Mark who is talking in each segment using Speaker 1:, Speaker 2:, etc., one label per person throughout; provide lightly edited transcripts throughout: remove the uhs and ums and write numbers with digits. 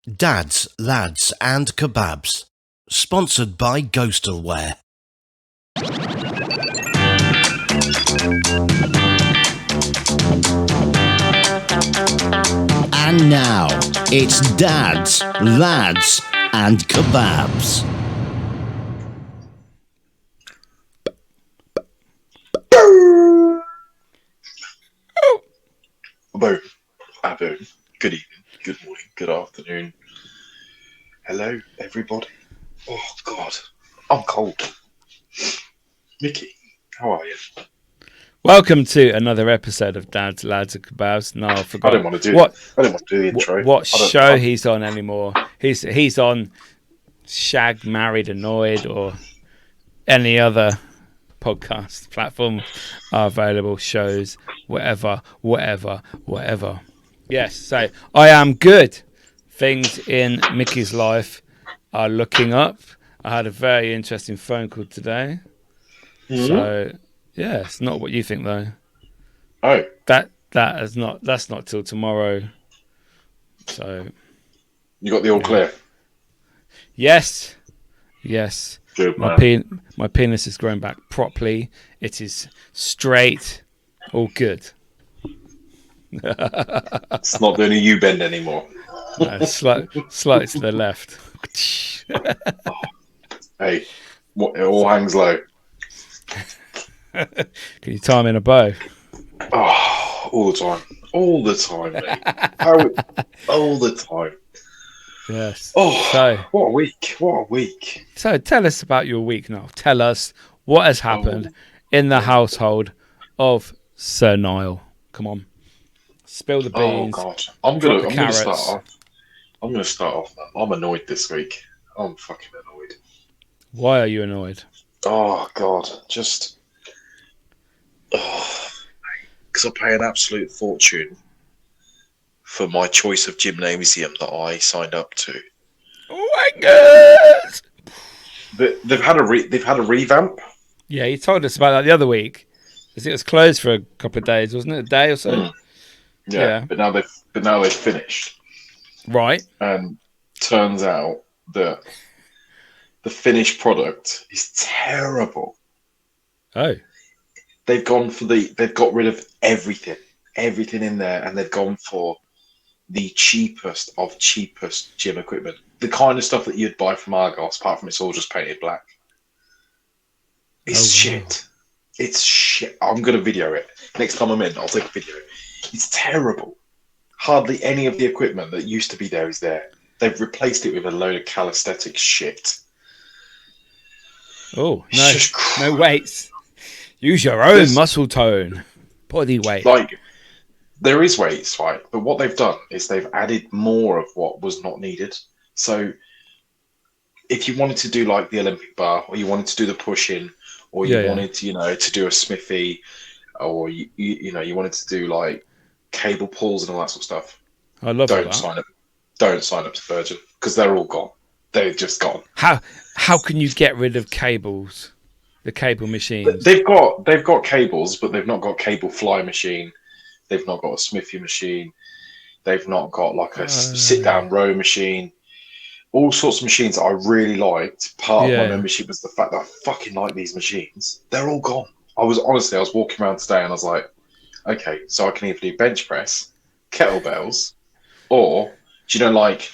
Speaker 1: Dads, Lads and Kebabs. Sponsored by Ghostalware. And now, it's Dads, Lads and Kebabs.
Speaker 2: Abu, good evening, good morning, good afternoon. Hello, everybody. Oh, God, I'm cold. Mickey, how are you?
Speaker 3: Welcome to another episode of Dads, Lads and Kebabs. No, I forgot.
Speaker 2: I don't want to do the intro.
Speaker 3: What show he's on anymore. He's on Shag, Married, Annoyed, or any other podcast platform are available, shows, whatever. Yes, so I am good. Things in Mickey's life are looking up. I had a very interesting phone call today.
Speaker 2: Mm-hmm.
Speaker 3: So, yeah, it's not what you think, though.
Speaker 2: Oh.
Speaker 3: That's not till tomorrow. So.
Speaker 2: You got the all clear?
Speaker 3: Yes.
Speaker 2: Good,
Speaker 3: my penis is growing back properly. It is straight. All good.
Speaker 2: It's not doing a U-bend anymore.
Speaker 3: No, slightly to the left.
Speaker 2: Hey, it all hangs low.
Speaker 3: Can you tie me in a bow?
Speaker 2: Oh, all the time, mate. All the time.
Speaker 3: Yes.
Speaker 2: Oh,
Speaker 3: so,
Speaker 2: what a week.
Speaker 3: So tell us about your week now. Tell us what has happened in the household of Sir Niall. Come on. Spill the beans.
Speaker 2: Oh, God. I'm going to start off. I'm annoyed this week. I'm fucking annoyed.
Speaker 3: Why are you annoyed?
Speaker 2: Oh, God. Because I pay an absolute fortune for my choice of gymnasium that I signed up to.
Speaker 3: Oh my God!
Speaker 2: They've had a revamp.
Speaker 3: Yeah, you told us about that the other week. Because it was closed for a couple of days, wasn't it? A day or so.
Speaker 2: Mm. Yeah, but now they've finished.
Speaker 3: Right.
Speaker 2: And turns out that the finished product is terrible.
Speaker 3: Oh.
Speaker 2: They've got rid of everything in there, and they've gone for the cheapest of cheapest gym equipment. The kind of stuff that you'd buy from Argos, apart from it's all just painted black. It's shit. It's shit. I'm going to video it. Next time I'm in, I'll take a video. It's terrible. Hardly any of the equipment that used to be there is there. They've replaced it with a load of calisthenic shit.
Speaker 3: Oh, no weights. Use your own muscle tone. Body weight.
Speaker 2: Like, there is weights, right? But what they've done is they've added more of what was not needed. So if you wanted to do like the Olympic bar, or you wanted to do the push-in, or you wanted to, to do a Smithy, or you wanted to do like cable pulls and all that sort of stuff.
Speaker 3: I love that.
Speaker 2: Don't sign up to Virgin because they're all gone. They've just gone.
Speaker 3: How can you get rid of cables? The cable machines.
Speaker 2: They've got cables, but they've not got cable fly machine. They've not got a Smithy machine. They've not got like a sit-down row machine. All sorts of machines that I really liked. Part of my membership was the fact that I fucking like these machines. They're all gone. I was walking around today and I was like, okay, so I can either do bench press, kettlebells, or, like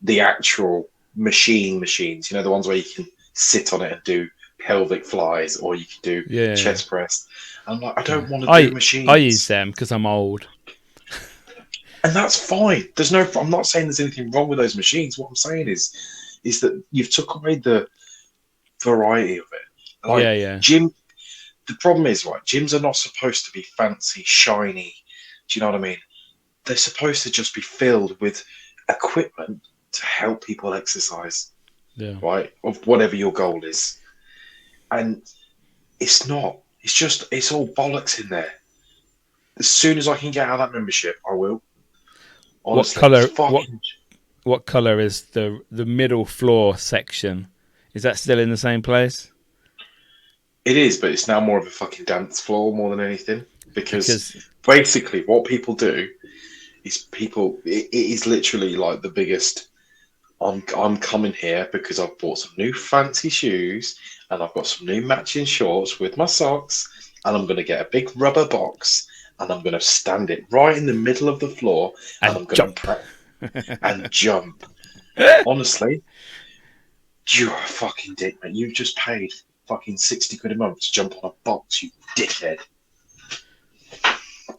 Speaker 2: the actual machines, the ones where you can sit on it and do pelvic flies, or you can do chest press. And I'm like, I don't want to do machines.
Speaker 3: I use them because I'm old.
Speaker 2: And that's fine. I'm not saying there's anything wrong with those machines. What I'm saying is that you've took away the variety of it. Like, gym. The problem is, right, gyms are not supposed to be fancy, shiny. Do you know what I mean? They're supposed to just be filled with equipment to help people exercise.
Speaker 3: Yeah.
Speaker 2: Right? Of whatever your goal is. And it's not. It's all bollocks in there. As soon as I can get out of that membership, I will. Honestly,
Speaker 3: what colour is the middle floor section? Is that still in the same place?
Speaker 2: It is, but it's now more of a fucking dance floor more than anything. Because basically what people do is it is literally like the biggest I'm coming here because I've bought some new fancy shoes and I've got some new matching shorts with my socks, and I'm going to get a big rubber box and I'm going to stand it right in the middle of the floor and
Speaker 3: And
Speaker 2: I'm going
Speaker 3: jump.
Speaker 2: to and jump. Honestly, you're a fucking dick, man. You've just paid fucking 60 quid a month to jump on a box, you dickhead.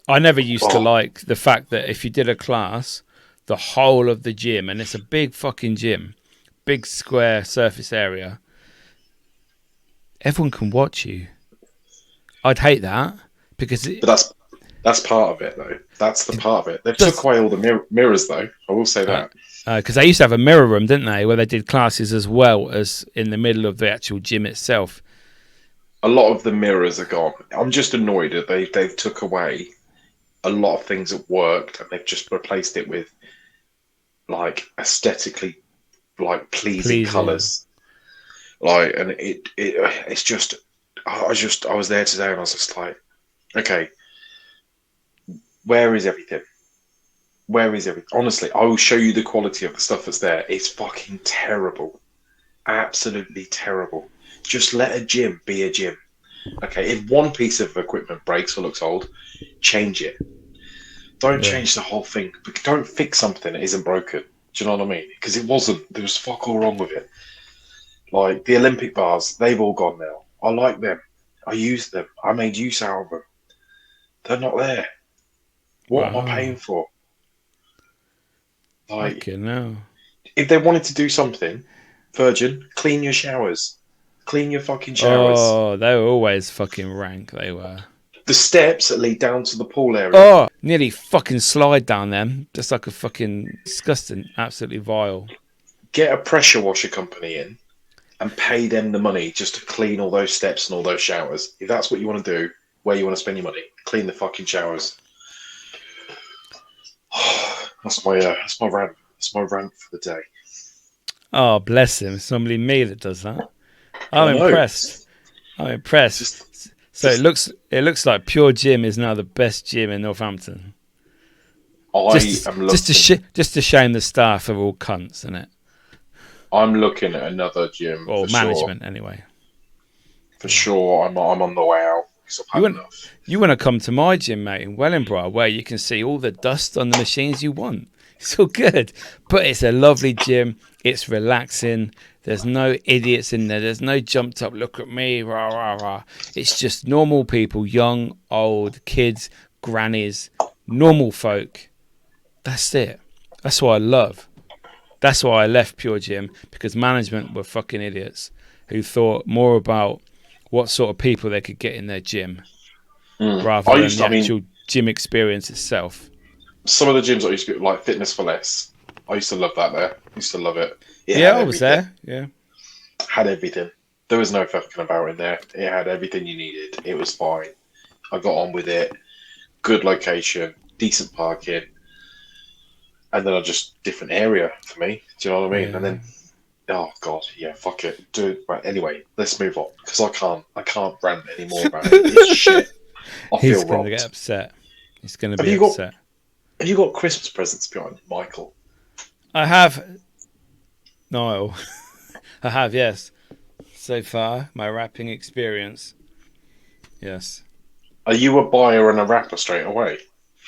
Speaker 3: I never used to
Speaker 2: Oh.
Speaker 3: like the fact that if you did a class, the whole of the gym, and it's a big fucking gym, big square surface area, everyone can watch you. I'd hate that because
Speaker 2: But that's part of it, though. That's the part of it. They
Speaker 3: does-
Speaker 2: took away all the mirrors, though. I will say that.
Speaker 3: because they used to have a mirror room, didn't they, where they did classes as well as in the middle of the actual gym itself.
Speaker 2: A lot of the mirrors are gone. I'm just annoyed that they've took away a lot of things that worked and they've just replaced it with like aesthetically like pleasing colours. Like, and it's just I was there today and I was just like, okay, where is everything? Where is everything? Honestly, I will show you the quality of the stuff that's there. It's fucking terrible. Absolutely terrible. Just let a gym be a gym. Okay, if one piece of equipment breaks or looks old, change it. Don't change the whole thing. Don't fix something that isn't broken. Do you know what I mean? Because it wasn't. There was fuck all wrong with it. Like the Olympic bars, they've all gone now. I like them. I use them. I made use out of them. They're not there. What am I paying for? Like,
Speaker 3: No.
Speaker 2: if they wanted to do something, Virgin, clean your showers. Clean your fucking showers.
Speaker 3: Oh, they were always fucking rank. They were.
Speaker 2: The steps that lead down to the pool area.
Speaker 3: Oh, nearly fucking slide down them. Just like a fucking disgusting, absolutely vile.
Speaker 2: Get a pressure washer company in and pay them the money just to clean all those steps and all those showers. If that's what you want to do, where you want to spend your money, clean the fucking showers. That's my rant. That's my rant for the day.
Speaker 3: Oh, bless him. It's normally me that does that. I'm impressed. I'm impressed. So it looks like Pure Gym is now the best gym in Northampton. Just to shame the staff are all cunts, isn't it?
Speaker 2: I'm looking at another gym.
Speaker 3: Or
Speaker 2: for
Speaker 3: management,
Speaker 2: sure.
Speaker 3: anyway.
Speaker 2: For sure, I'm on the way out.
Speaker 3: You want to come to my gym, mate, in Wellingborough, where you can see all the dust on the machines you want. It's all good. But it's a lovely gym. It's relaxing. There's no idiots in there. There's no jumped up, look at me, rah, rah, rah. It's just normal people, young, old, kids, grannies, normal folk. That's it. That's what I love. That's why I left Pure Gym, because management were fucking idiots who thought more about what sort of people they could get in their gym rather than the actual gym experience itself.
Speaker 2: Some of the gyms I used to be like Fitness for Less. I used to love that there. I used to love it.
Speaker 3: I was there. Yeah.
Speaker 2: Had everything. There was no fucking about in there. It had everything you needed. It was fine. I got on with it. Good location, decent parking. And then different area for me. Do you know what I mean?
Speaker 3: Yeah.
Speaker 2: And then, oh God, yeah, fuck it. Right, anyway, let's move on because I can't rant anymore about it. It's shit.
Speaker 3: He's going to get upset. He's going to be upset.
Speaker 2: Have you got Christmas presents behind Michael?
Speaker 3: I have, Niall. I have, yes. So far, my wrapping experience. Yes.
Speaker 2: Are you a buyer and a wrapper straight away?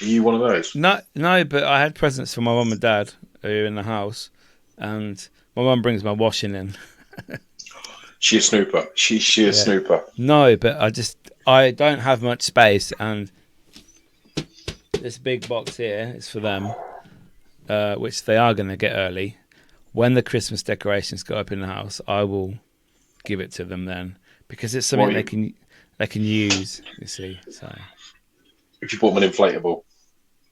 Speaker 2: Are you one of those?
Speaker 3: No, but I had presents for my mum and dad who are in the house, and my mum brings my washing in.
Speaker 2: She a snooper. She a snooper.
Speaker 3: No, but I don't have much space, and this big box here is for them, which they are going to get early. When the Christmas decorations go up in the house, I will give it to them then, because it's something they can use. You see, so.
Speaker 2: If you bought them an inflatable,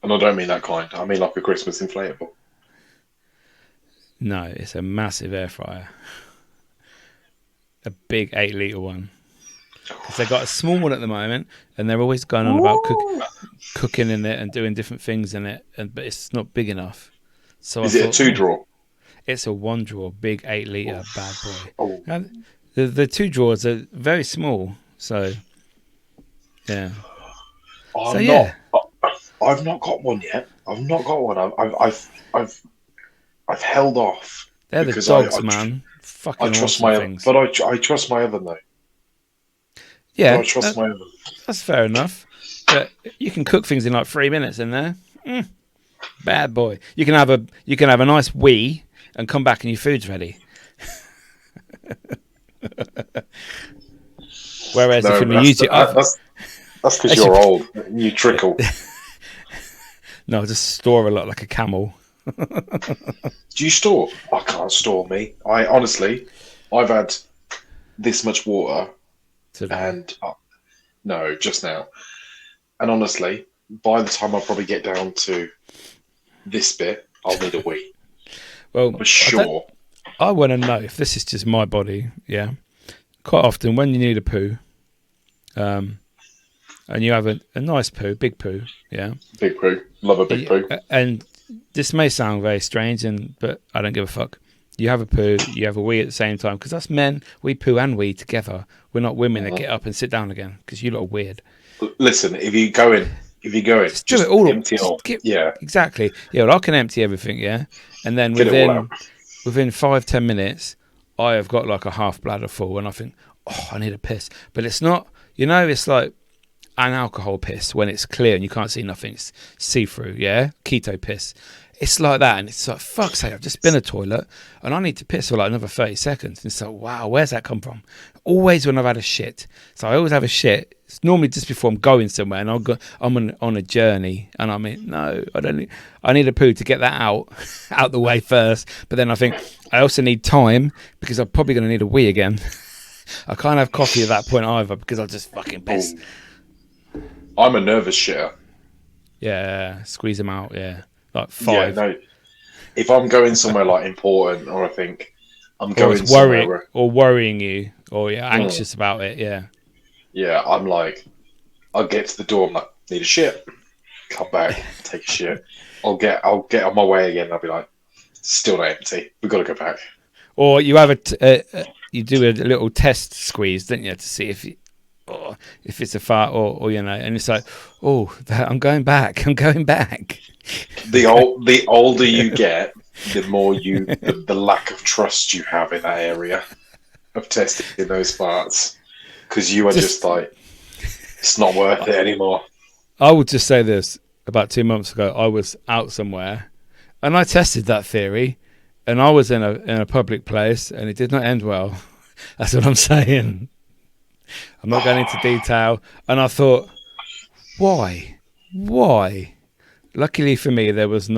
Speaker 2: and I don't mean that kind, I mean like a Christmas inflatable.
Speaker 3: No, it's a massive air fryer, a big 8-litre one. Because they've got a small one at the moment, and they're always going on about cooking in it and doing different things in it, but it's not big enough. So
Speaker 2: is it a 2-drawer?
Speaker 3: It's a 1-drawer, big 8-litre bad boy.
Speaker 2: Oh.
Speaker 3: And the 2 drawers are very small, so yeah.
Speaker 2: I've not got one yet. I've not got one. I've held off
Speaker 3: They're the
Speaker 2: because
Speaker 3: dogs, man. Fucking
Speaker 2: I trust
Speaker 3: awesome
Speaker 2: my
Speaker 3: things.
Speaker 2: but I trust my oven though.
Speaker 3: Yeah,
Speaker 2: I trust my oven.
Speaker 3: that's fair enough. But you can cook things in like 3 minutes in there. Bad boy. You can have a nice wee and come back and your food's ready. Whereas if you're going to use your oven,
Speaker 2: that's because you're old. You trickle.
Speaker 3: no, just store a lot like a camel.
Speaker 2: Do you store? I can't store me. I honestly, I've had this much water,
Speaker 3: Today.
Speaker 2: and no, just now. And honestly, by the time I probably get down to this bit, I'll need a wee.
Speaker 3: Well,
Speaker 2: For sure.
Speaker 3: I want to know if this is just my body. Yeah, quite often when you need a poo, and you have a nice poo, big poo. Yeah,
Speaker 2: Big poo. Love a big poo.
Speaker 3: And this may sound very strange, but I don't give a fuck. You have a poo, you have a wee at the same time, because us men, we poo and wee together. We're not women that get up and sit down again, because you lot are weird.
Speaker 2: Listen, if you go in, just
Speaker 3: do it all.
Speaker 2: Empty it all. Yeah,
Speaker 3: exactly. Yeah, well, I can empty everything. Yeah, and then within 5-10 minutes, I have got like a half bladder full, and I think, oh, I need a piss. But it's not. It's like an alcohol piss when it's clear and you can't see nothing. It's see-through. Yeah, keto piss. It's like that, and it's like, fuck's sake, I've just been to the toilet and I need to piss for like another 30 seconds. And it's like, wow, where's that come from? Always when I've had a shit. So I always have a shit. It's normally just before I'm going somewhere, and I'm on a journey, and I mean, no, I need a poo to get that out the way first. But then I think I also need time, because I'm probably going to need a wee again. I can't have coffee at that point either, because I'll just fucking piss.
Speaker 2: I'm a nervous shitter.
Speaker 3: Yeah, squeeze them out, yeah. Like 5.
Speaker 2: Yeah, no. If I'm going somewhere like important, or I think I'm going somewhere
Speaker 3: worrying you, or you're anxious about it, yeah.
Speaker 2: Yeah, I'm like, I'll get to the door, I'm like, need a shit. Come back, take a shit. I'll get on my way again, and I'll be like, still not empty. We've got to go back.
Speaker 3: Or you have you do a little test squeeze, don't you, to see if it's a fart or and it's like, oh, I'm going back.
Speaker 2: The older you get, the more the lack of trust you have in that area of testing those farts, because you are just like, it's not worth it anymore.
Speaker 3: I would just say this: about 2 months ago, I was out somewhere, and I tested that theory, and I was in a public place, and it did not end well. That's what I'm saying. I'm not going into detail. And I thought, why? Luckily for me, there was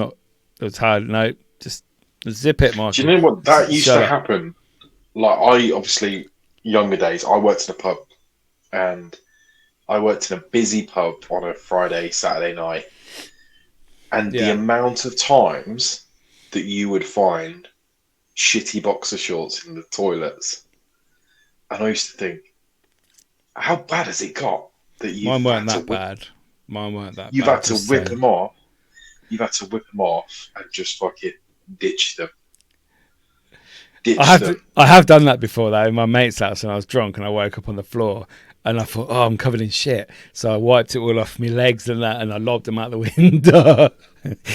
Speaker 3: hard. No, just zip it, Mark.
Speaker 2: Do you know what? That used to happen. Like, obviously, younger days, I worked in a pub. And I worked in a busy pub on a Friday, Saturday night. And the amount of times that you would find shitty boxer shorts in the toilets. And I used to think, how bad has it got that
Speaker 3: Mine weren't that bad.
Speaker 2: You've had to whip them off. You've had to whip them off and just fucking ditch them.
Speaker 3: I have done that before, though, in my mate's house, and I was drunk and I woke up on the floor and I thought, oh, I'm covered in shit. So I wiped it all off my legs and that, and I lobbed them out the window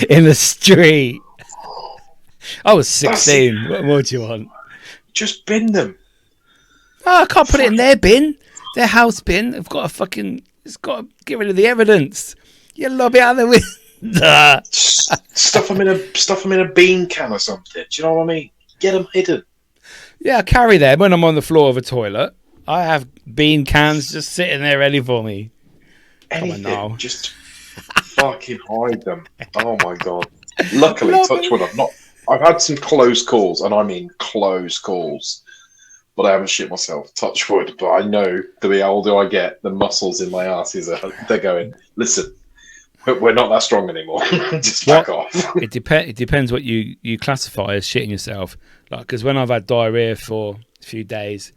Speaker 3: in the street. I was 16. What more do you want?
Speaker 2: Just bin them.
Speaker 3: Oh, I can't put it in their bin. Their house bin. It's got to get rid of the evidence. You lob it out of the window.
Speaker 2: Stuff them in a bean can or something. Do you know what I mean? Get them hidden.
Speaker 3: Yeah, I carry them when I'm on the floor of a toilet. I have bean cans just sitting there ready for me.
Speaker 2: Anything. Just fucking hide them. Oh my god. Luckily, touch wood, I've had some close calls, and I mean close calls. But I haven't shit myself, touch wood. But I know the older I get, the muscles in my ass they're going, listen, we're not that strong anymore. Just back off.
Speaker 3: It depends what you classify as shitting yourself. Like, because when I've had diarrhea for a few days,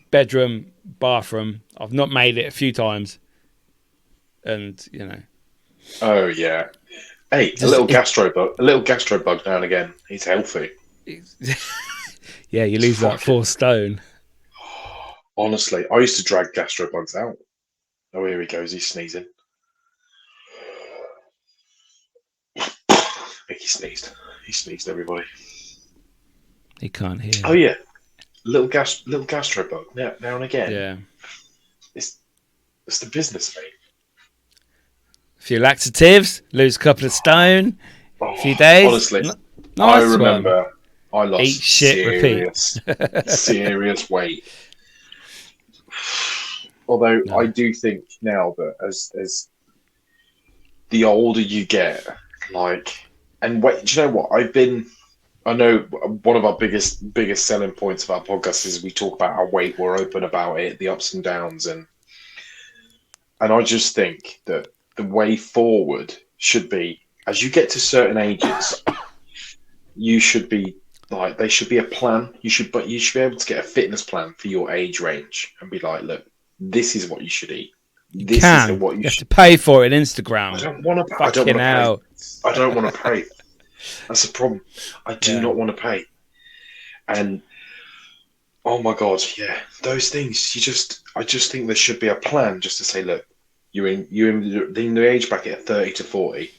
Speaker 3: bedroom, bathroom, I've not made it a few times. And,
Speaker 2: Oh, yeah. Hey, a little gastro bug now and again. He's healthy.
Speaker 3: Yeah, you lose like 4 stone.
Speaker 2: Honestly, I used to drag gastro bugs out. Oh, here he goes. He's sneezing. Mickey sneezed. He sneezed, everybody.
Speaker 3: He can't hear.
Speaker 2: Oh yeah, little gastro bug now and again.
Speaker 3: Yeah.
Speaker 2: It's the business, mate.
Speaker 3: A few laxatives, lose a couple of stone, a few
Speaker 2: Oh,
Speaker 3: days.
Speaker 2: honestly, I
Speaker 3: Nice one.
Speaker 2: remember I
Speaker 3: Eat
Speaker 2: lost
Speaker 3: shit, repeat.
Speaker 2: serious weight. Although I
Speaker 3: No.
Speaker 2: do think now that as the older you get, like, and wait, do you know what? I know one of our biggest selling points of our podcast is we talk about our weight, we're open about it, the ups and downs, and I just think that the way forward should be as you get to certain ages, you should be like there should be a plan. You should be able to get a fitness plan for your age range and be like, look, this is what you should eat.
Speaker 3: You
Speaker 2: This is
Speaker 3: can.
Speaker 2: what
Speaker 3: You
Speaker 2: you
Speaker 3: have
Speaker 2: should.
Speaker 3: to pay for it on
Speaker 2: I
Speaker 3: Instagram.
Speaker 2: don't want to. I don't
Speaker 3: Fucking
Speaker 2: want to pay.
Speaker 3: hell.
Speaker 2: I don't want to pay. That's the problem. I do
Speaker 3: Yeah.
Speaker 2: not want to pay. And oh my god, yeah, those things. I just think there should be a plan, just to say, look, you're in the age bracket of 30 to 40.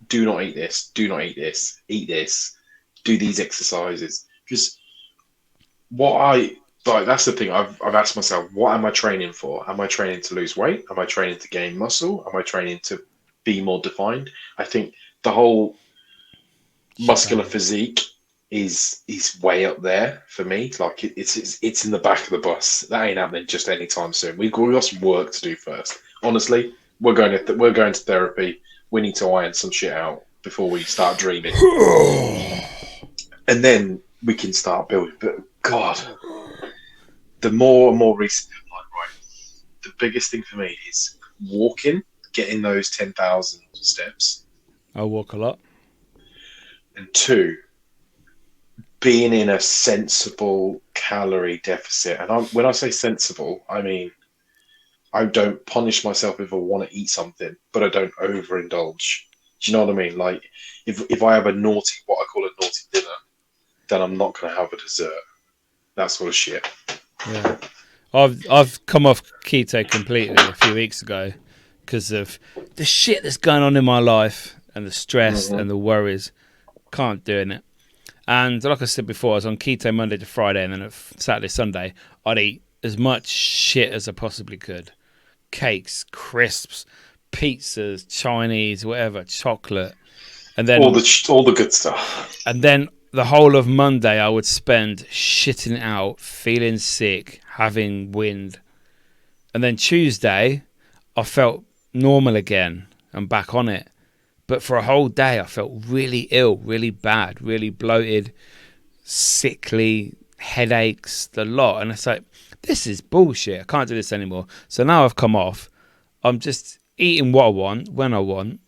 Speaker 2: Do not eat this. Do not eat this. Eat this. Do these exercises. Because what I like, that's the thing. I've asked myself, what am I training for? Am I training to lose weight? Am I training to gain muscle? Am I training to be more defined? I think the whole muscular physique is way up there for me. Like it's in the back of the bus. That ain't happening just anytime soon. We've got some work to do first. Honestly, we're going to therapy. We need to iron some shit out before we start dreaming, and then we can start building. But God, the more and more recent, I'm like, right, the biggest thing for me is walking, getting those 10,000 steps,
Speaker 3: I walk a lot.
Speaker 2: and two, being in a sensible calorie deficit. And when I say sensible, I mean I don't punish myself if I want to eat something, but I don't overindulge. Do you know what I mean? Like if I have what I call a naughty dinner, then I'm not going to have a dessert. That sort of shit.
Speaker 3: Yeah. I've come off keto completely a few weeks ago because of the shit that's going on in my life and the stress and the worries. Can't do it. And like I said before, I was on keto Monday to Friday, and then Saturday, Sunday, I'd eat as much shit as I possibly could. Cakes, crisps, pizzas, Chinese, whatever, chocolate. And then
Speaker 2: all the good stuff.
Speaker 3: And then the whole of Monday I would spend shitting out, feeling sick, having wind. And then Tuesday I felt normal again and back on it. But for a whole day I felt really ill, really bad, really bloated, sickly, headaches, the lot. And it's like, this is bullshit. I can't do this anymore. So now I've come off. I'm just eating what I want, when I want.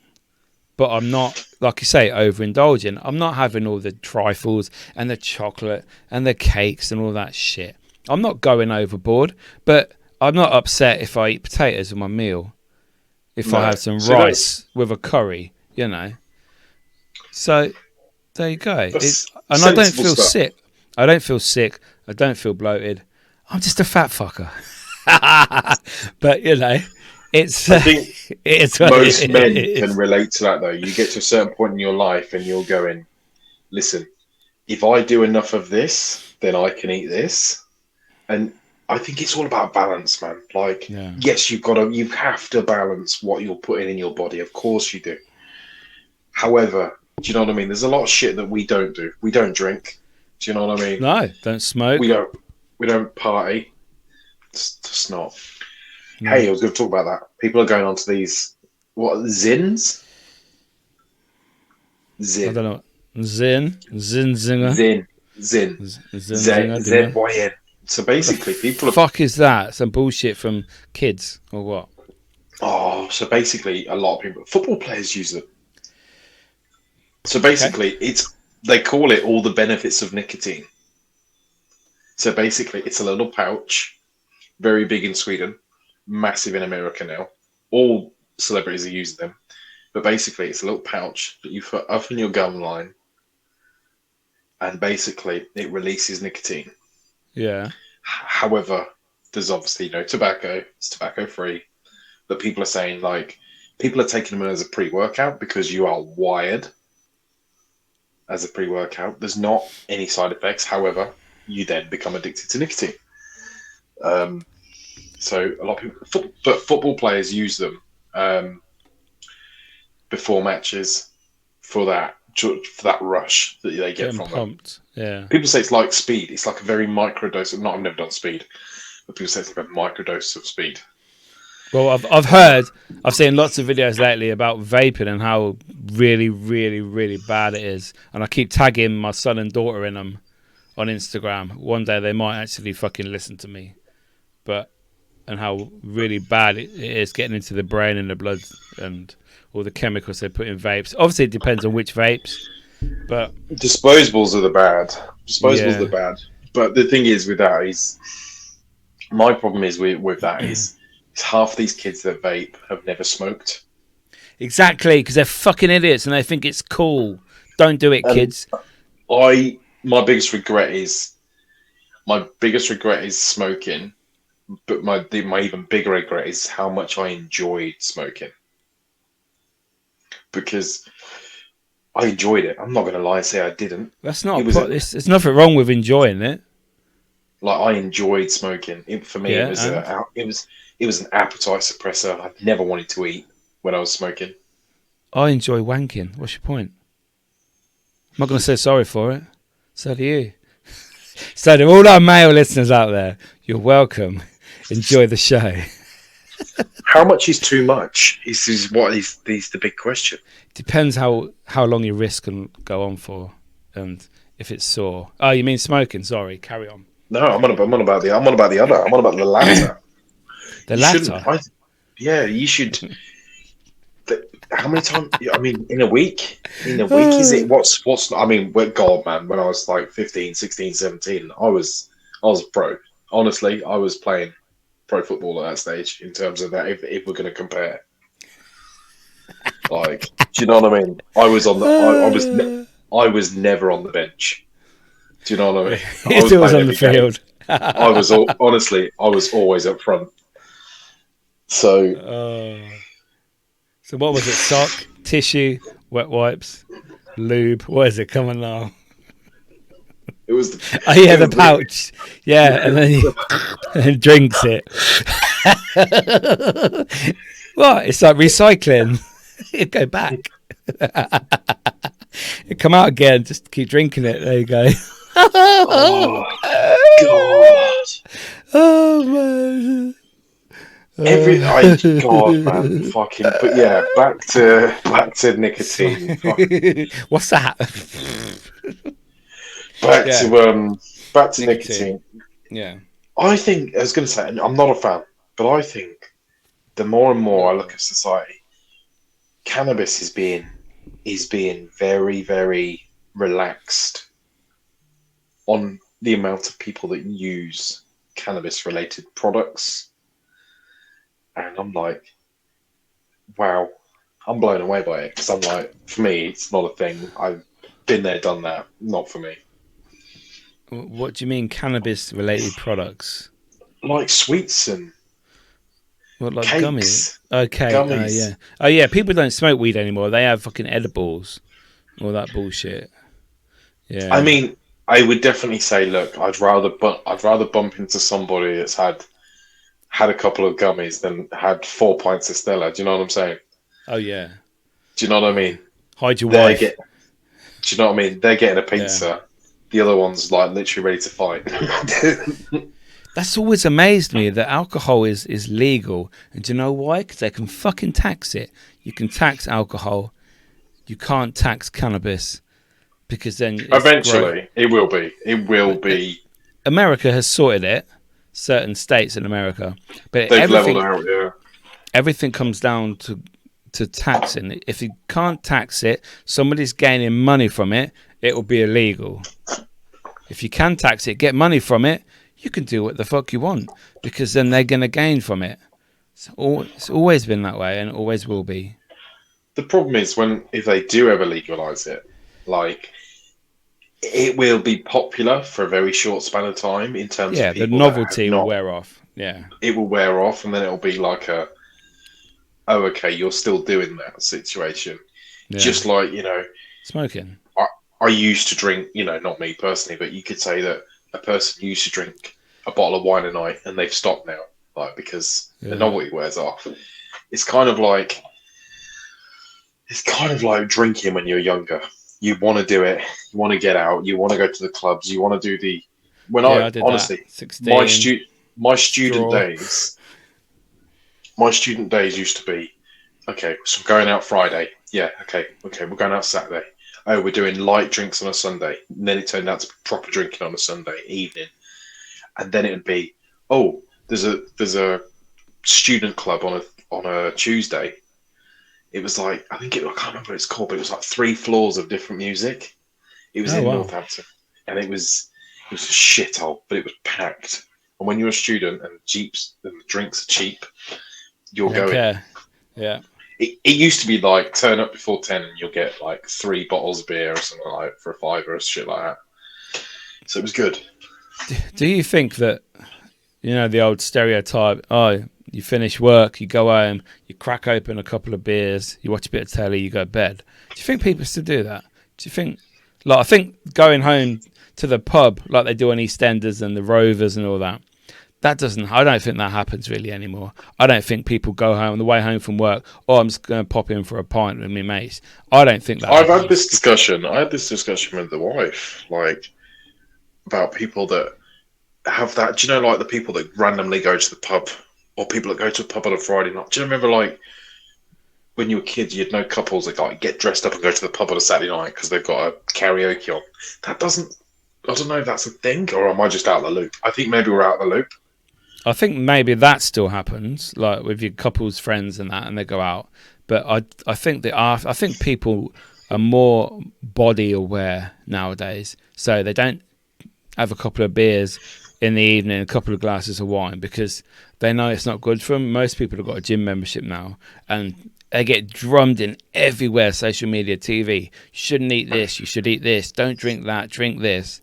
Speaker 3: But I'm not, like you say, overindulging. I'm not having all the trifles and the chocolate and the cakes and all that shit. I'm not going overboard, but I'm not upset if I eat potatoes with my meal. If I have some rice with a curry, you know. So there you go. And I don't feel sick. I don't feel sick. I don't feel bloated. I'm just a fat fucker. But, you know. I think
Speaker 2: most men can relate to that, though. You get to a certain point in your life and you're going, listen, if I do enough of this, then I can eat this. And I think it's all about balance, man. Like, yes, you have to balance what you're putting in your body. Of course you do. However, do you know what I mean? There's a lot of shit that we don't do. We don't drink. Do you know what I mean?
Speaker 3: No, don't smoke.
Speaker 2: We don't party. It's just not. No. Hey, I was going to talk about that. People are going on to these, Zins? Zin.
Speaker 3: I don't know. Zin.
Speaker 2: Z-Y-N. So basically, people
Speaker 3: fuck is that? Some bullshit from kids or what?
Speaker 2: Oh, so basically, a lot of people, football players use it. So basically, they call it all the benefits of nicotine. So basically, it's a little pouch, very big in Sweden. Massive in America now. All celebrities are using them. But basically, it's a little pouch that you put up in your gum line. And basically, it releases nicotine.
Speaker 3: Yeah.
Speaker 2: However, there's obviously no tobacco. It's tobacco free. But people are saying, like, people are taking them as a pre-workout because you are wired. as a pre-workout. There's not any side effects. However, you then become addicted to nicotine. So a lot of people, but football players use them before matches for that rush that they get from
Speaker 3: pumped.
Speaker 2: them.
Speaker 3: Yeah.
Speaker 2: People say it's like speed. It's like a very micro dose. I've never done speed, but people say it's like a micro dose of speed.
Speaker 3: Well, I've seen lots of videos lately about vaping and how really, really, really bad it is. And I keep tagging my son and daughter in them on Instagram. One day they might actually fucking listen to me. And how really bad it is getting into the brain and the blood and all the chemicals they put in vapes. Obviously, it depends on which vapes, but
Speaker 2: disposables are the bad. Disposables are the bad. But the thing is with that is, my problem is with that is half these kids that vape have never smoked.
Speaker 3: Exactly, because they're fucking idiots and they think it's cool. Don't do it, kids.
Speaker 2: My biggest regret is smoking. But my even bigger regret is how much I enjoyed smoking, because I enjoyed it. I'm not going to lie and say I didn't.
Speaker 3: That's not. There's nothing wrong with enjoying it.
Speaker 2: Like, I enjoyed smoking. For me, it was an appetite suppressor. I never wanted to eat when I was smoking.
Speaker 3: I enjoy wanking. What's your point? I'm not going to say sorry for it. So do you. So to all our male listeners out there, you're welcome. Enjoy the show.
Speaker 2: How much is too much? Is the big question.
Speaker 3: Depends how long your wrist can go on for, and if it's sore. Oh, you mean smoking? Sorry, carry on.
Speaker 2: No, I'm on about the other. I'm on about the latter.
Speaker 3: The latter.
Speaker 2: You should. How many times? I mean, in a week? Is it? What's? I mean, God, man. When I was like 15, 16, 17, I was a pro. Honestly, I was playing pro football at that stage. In terms of that, if we're going to compare, like, do you know what I mean? I was on the. I was never on the bench. Do you know what I mean?
Speaker 3: He still was on the field.
Speaker 2: I was always up front. So.
Speaker 3: So what was it? Sock, tissue, wet wipes, lube. What is it? Come on now.
Speaker 2: It was.
Speaker 3: The pouch. Yeah, and then he drinks it. What? It's like recycling. It'd go back. It'd come out again. Just keep drinking it. There you go.
Speaker 2: Oh, God.
Speaker 3: Oh, man.
Speaker 2: God, man, fucking. But yeah, back to nicotine.
Speaker 3: What's that?
Speaker 2: Back to nicotine.
Speaker 3: Yeah.
Speaker 2: I think I was going to say, I'm not a fan, but I think the more and more I look at society, cannabis is being very, very relaxed on the amount of people that use cannabis-related products. And I'm like, wow, I'm blown away by it. Because I'm like, for me, it's not a thing. I've been there, done that. Not for me.
Speaker 3: What do you mean, cannabis-related products?
Speaker 2: Like sweets and
Speaker 3: like
Speaker 2: cakes.
Speaker 3: Gummies? Okay.
Speaker 2: Gummies.
Speaker 3: Yeah. Oh, yeah. People don't smoke weed anymore. They have fucking edibles. All that bullshit. Yeah.
Speaker 2: I mean, I would definitely say, look, I'd rather bump into somebody that's had a couple of gummies than had 4 pints of Stella. Do you know what I'm saying?
Speaker 3: Oh, yeah.
Speaker 2: Do you know what I mean?
Speaker 3: Hide your wife.
Speaker 2: Do you know what I mean? They're getting a pizza. Yeah. The other one's like literally ready to fight.
Speaker 3: That's always amazed me that alcohol is legal. And do you know why? Because they can fucking tax it. You can tax alcohol. You can't tax cannabis. Because then...
Speaker 2: Eventually, it will be. It will be.
Speaker 3: America has sorted it. Certain states in America, but
Speaker 2: they've leveled out. Yeah,
Speaker 3: everything comes down to taxing. If you can't tax it, somebody's gaining money from it. It will be illegal. If you can tax it, get money from it, you can do what the fuck you want because then they're gonna gain from it. It's always been that way and it always will be.
Speaker 2: The problem is if they do ever legalize it, like. It will be popular for a very short span of time in terms of people.
Speaker 3: The novelty will wear off. Yeah.
Speaker 2: It will wear off and then it'll be like okay, you're still doing that situation. Yeah. Just like,
Speaker 3: smoking.
Speaker 2: I used to drink, not me personally, but you could say that a person used to drink a bottle of wine a night and they've stopped now, like because the novelty wears off. It's kind of like drinking when you're younger. You want to do it. You want to get out. You want to go to the clubs. You want to do the.
Speaker 3: I did
Speaker 2: Honestly,
Speaker 3: that. 16,
Speaker 2: my student
Speaker 3: straw.
Speaker 2: days, my student days used to be okay. So I'm going out Friday. Yeah. Okay. We're going out Saturday. Oh, we're doing light drinks on a Sunday. And then it turned out to be proper drinking on a Sunday evening, and then it would be there's a student club on a Tuesday. It was like I can't remember what it's called, but it was like 3 floors of different music. It was in Northampton, and it was a shithole, but it was packed. And when you're a student and jeeps and the drinks are cheap, you're going.
Speaker 3: Care. Yeah.
Speaker 2: It used to be like turn up before 10 and you'll get like 3 bottles of beer or something like for a £5 or shit like that. So it was good.
Speaker 3: Do you think that, the old stereotype, you finish work, you go home, you crack open a couple of beers, you watch a bit of telly, you go to bed. Do you think people still do that? Do you think, I think going home to the pub like they do on EastEnders and the Rovers and all that, I don't think that happens really anymore. I don't think people go home on the way home from work, I'm just going to pop in for a pint with my mates. I don't think that
Speaker 2: I've
Speaker 3: happens.
Speaker 2: had this discussion. I had this discussion with the wife, about people that have that. Do you know, the people that randomly go to the pub, or people that go to a pub on a Friday night? Do you remember, when you were kids, you'd know couples that get dressed up and go to the pub on a Saturday night because they've got a karaoke on? I don't know if that's a thing, or am I just out of the loop? I think maybe we're out of the loop.
Speaker 3: I think maybe that still happens, with your couple's friends and that, and they go out. But I think I think people are more body aware nowadays, so they don't have a couple of beers in the evening, a couple of glasses of wine, because they know it's not good for them. Most people have got a gym membership now, and they get drummed in everywhere, social media, TV. You shouldn't eat this. You should eat this. Don't drink that. Drink this.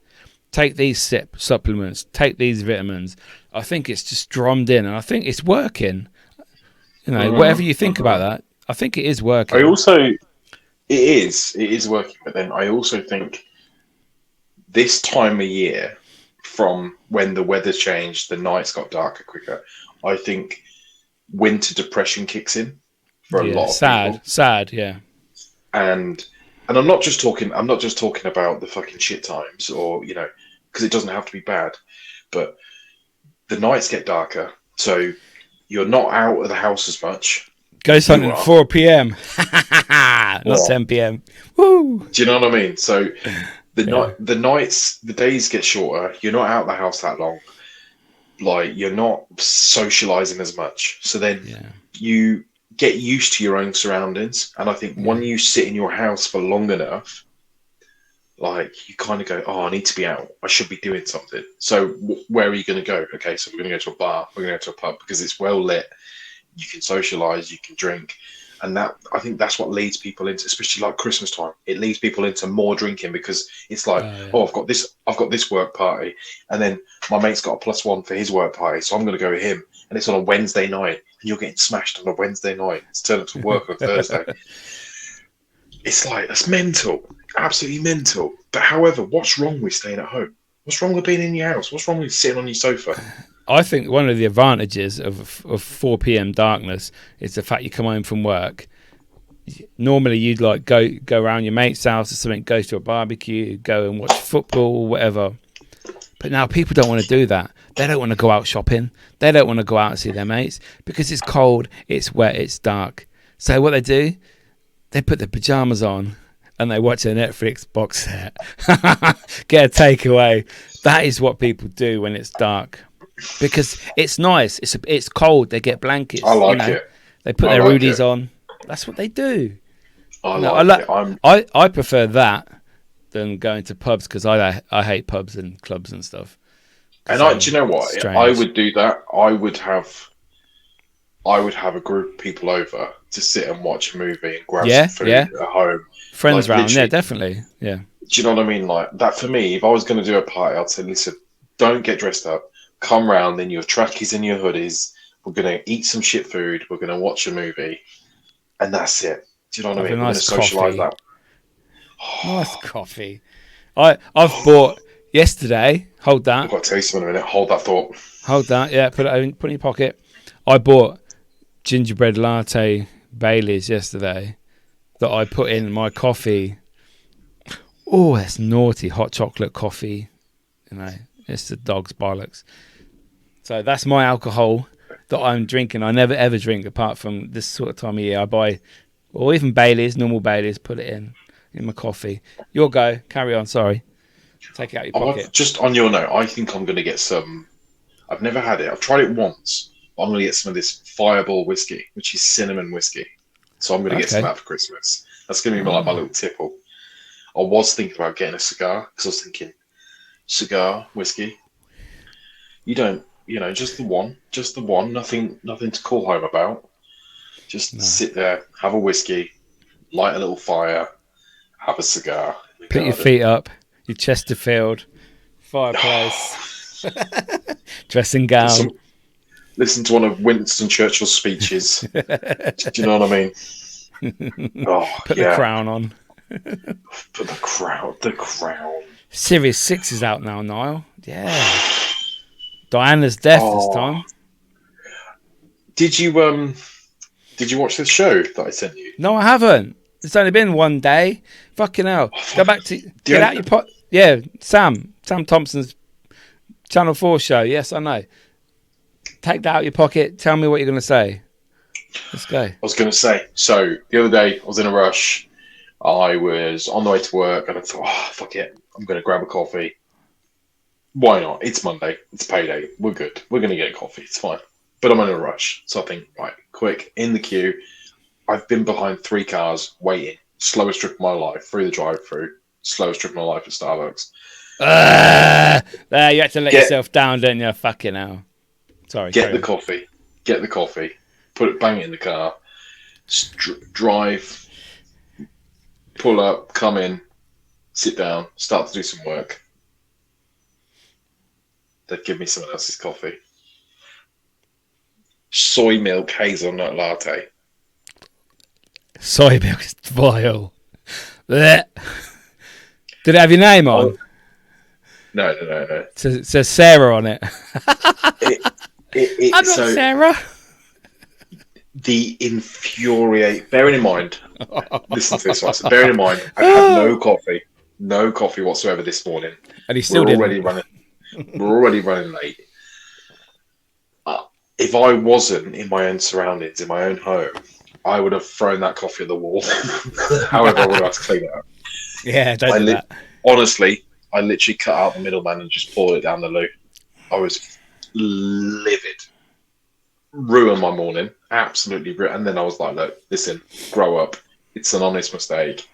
Speaker 3: Take these supplements. Take these vitamins. I think it's just drummed in, and I think it's working. Whatever you think about that, I think it is working.
Speaker 2: It is working. But then I also think this time of year, from when the weather changed, the nights got darker quicker. I think winter depression kicks in for a lot of people.
Speaker 3: Sad, yeah.
Speaker 2: And I'm not just talking about the fucking shit times, or because it doesn't have to be bad, but the nights get darker, so you're not out of the house as much.
Speaker 3: Go something 4 p.m. Not 10 p.m. Woo!
Speaker 2: Do you know what I mean? So the days get shorter. You're not out of the house that long. You're not socializing as much. So then you get used to your own surroundings. And I think when you sit in your house for long enough, you kind of go, I need to be out. I should be doing something. So where are you going to go? Okay, so we're going to go to a bar. We're going to go to a pub because it's well lit. You can socialize. You can drink. And I think that's what leads people into, especially Christmas time. It leads people into more drinking because it's I've got this work party, and then my mate's got a +1 for his work party, so I'm going to go with him. And it's on a Wednesday night, and you're getting smashed on a Wednesday night. It's turned up to work on a Thursday. It's that's mental, absolutely mental. But however, what's wrong with staying at home? What's wrong with being in your house? What's wrong with sitting on your sofa?
Speaker 3: I think one of the advantages of 4 p.m. darkness is the fact you come home from work. Normally you'd go around your mate's house or something, go to a barbecue, go and watch football, whatever. But now people don't want to do that. They don't want to go out shopping. They don't want to go out and see their mates because it's cold, it's wet, it's dark. So what they do, they put their pajamas on and they watch a Netflix box set. Get a takeaway. That is what people do when it's dark. Because it's nice, it's cold. They get blankets.
Speaker 2: I like it.
Speaker 3: They put their hoodies on. That's what they do.
Speaker 2: I
Speaker 3: prefer that than going to pubs because I hate pubs and clubs and stuff.
Speaker 2: And do you know what?
Speaker 3: Strange.
Speaker 2: I would do that. I would have a group of people over to sit and watch a movie and grab some food at home.
Speaker 3: Friends round, definitely. Yeah.
Speaker 2: Do you know what I mean? That for me, if I was going to do a party, I'd say, listen, don't get dressed up. Come round in your trackies and your hoodies. We're going to eat some shit food. We're going to watch a movie. And that's it. Do you know what I mean?
Speaker 3: Nice
Speaker 2: We're going to socialise that.
Speaker 3: Nice coffee. I've bought yesterday. Hold
Speaker 2: I've
Speaker 3: that.
Speaker 2: got to tell you something in a minute. Hold that thought.
Speaker 3: Hold that. Yeah, put it in your pocket. I bought gingerbread latte Baileys yesterday that I put in my coffee. Oh, that's naughty. Hot chocolate coffee. You know, it's the dog's bollocks. So that's my alcohol that I'm drinking. I never ever drink apart from this sort of time of year. I buy, or even Baileys, normal Baileys, put it in my coffee. Your go. Carry on. Sorry. Take it out your pocket.
Speaker 2: Just on your note, I think I'm going to get some. I've never had it. I've tried it once. But I'm going to get some of this Fireball whiskey, which is cinnamon whiskey. So I'm going to get some of that for Christmas. That's going to be my little tipple. I was thinking about getting a cigar because I was thinking, cigar, whiskey. You don't, just the one. Nothing to call home about. Just sit there, have a whiskey, light a little fire, have a cigar.
Speaker 3: Put your feet up, your Chesterfield, fireplace, dressing gown.
Speaker 2: Listen to one of Winston Churchill's speeches. Do you know what I mean?
Speaker 3: Put the crown on.
Speaker 2: Put the crown.
Speaker 3: Series 6 is out now, Niall. Yeah. Diana's death this time.
Speaker 2: Did you watch this show that I sent you?
Speaker 3: No, I haven't. It's only been one day. Fucking hell. Go back to get out your pot. Yeah, Sam Thompson's Channel 4 show. Yes, I know. Take that out your pocket. Tell me what you're going to say. Let's go.
Speaker 2: I was going to say, so the other day I was in a rush. I was on the way to work and I thought, fuck it. I'm going to grab a coffee. Why not? It's Monday. It's payday. We're good. We're going to get a coffee. It's fine. But I'm in a rush. So I think, right, quick, in the queue. I've been behind 3 cars waiting. Slowest trip of my life through the drive-through. Slowest trip of my life at Starbucks.
Speaker 3: There, you had to let yourself down, didn't you? Fucking hell. Sorry.
Speaker 2: Get the coffee. Bang it in the car. Drive. Pull up. Come in. Sit down. Start to do some work. They'd give me someone else's coffee. Soy milk hazelnut latte.
Speaker 3: Soy milk is vile. Blech. Did it have your name on?
Speaker 2: No.
Speaker 3: It says Sarah on it. I'm not Sarah.
Speaker 2: The infuriate. Bearing in mind, listen to this one. Bearing in mind, I had no coffee whatsoever this morning.
Speaker 3: And he still didn't.
Speaker 2: We're already running late. If I wasn't in my own surroundings, in my own home, I would have thrown that coffee at the wall. However, I would have had to clean it up.
Speaker 3: Yeah, don't do that.
Speaker 2: Honestly, I literally cut out the middleman and just poured it down the loo. I was livid. Ruined my morning. Absolutely ruined. And then I was like, look, listen, grow up. It's an honest mistake.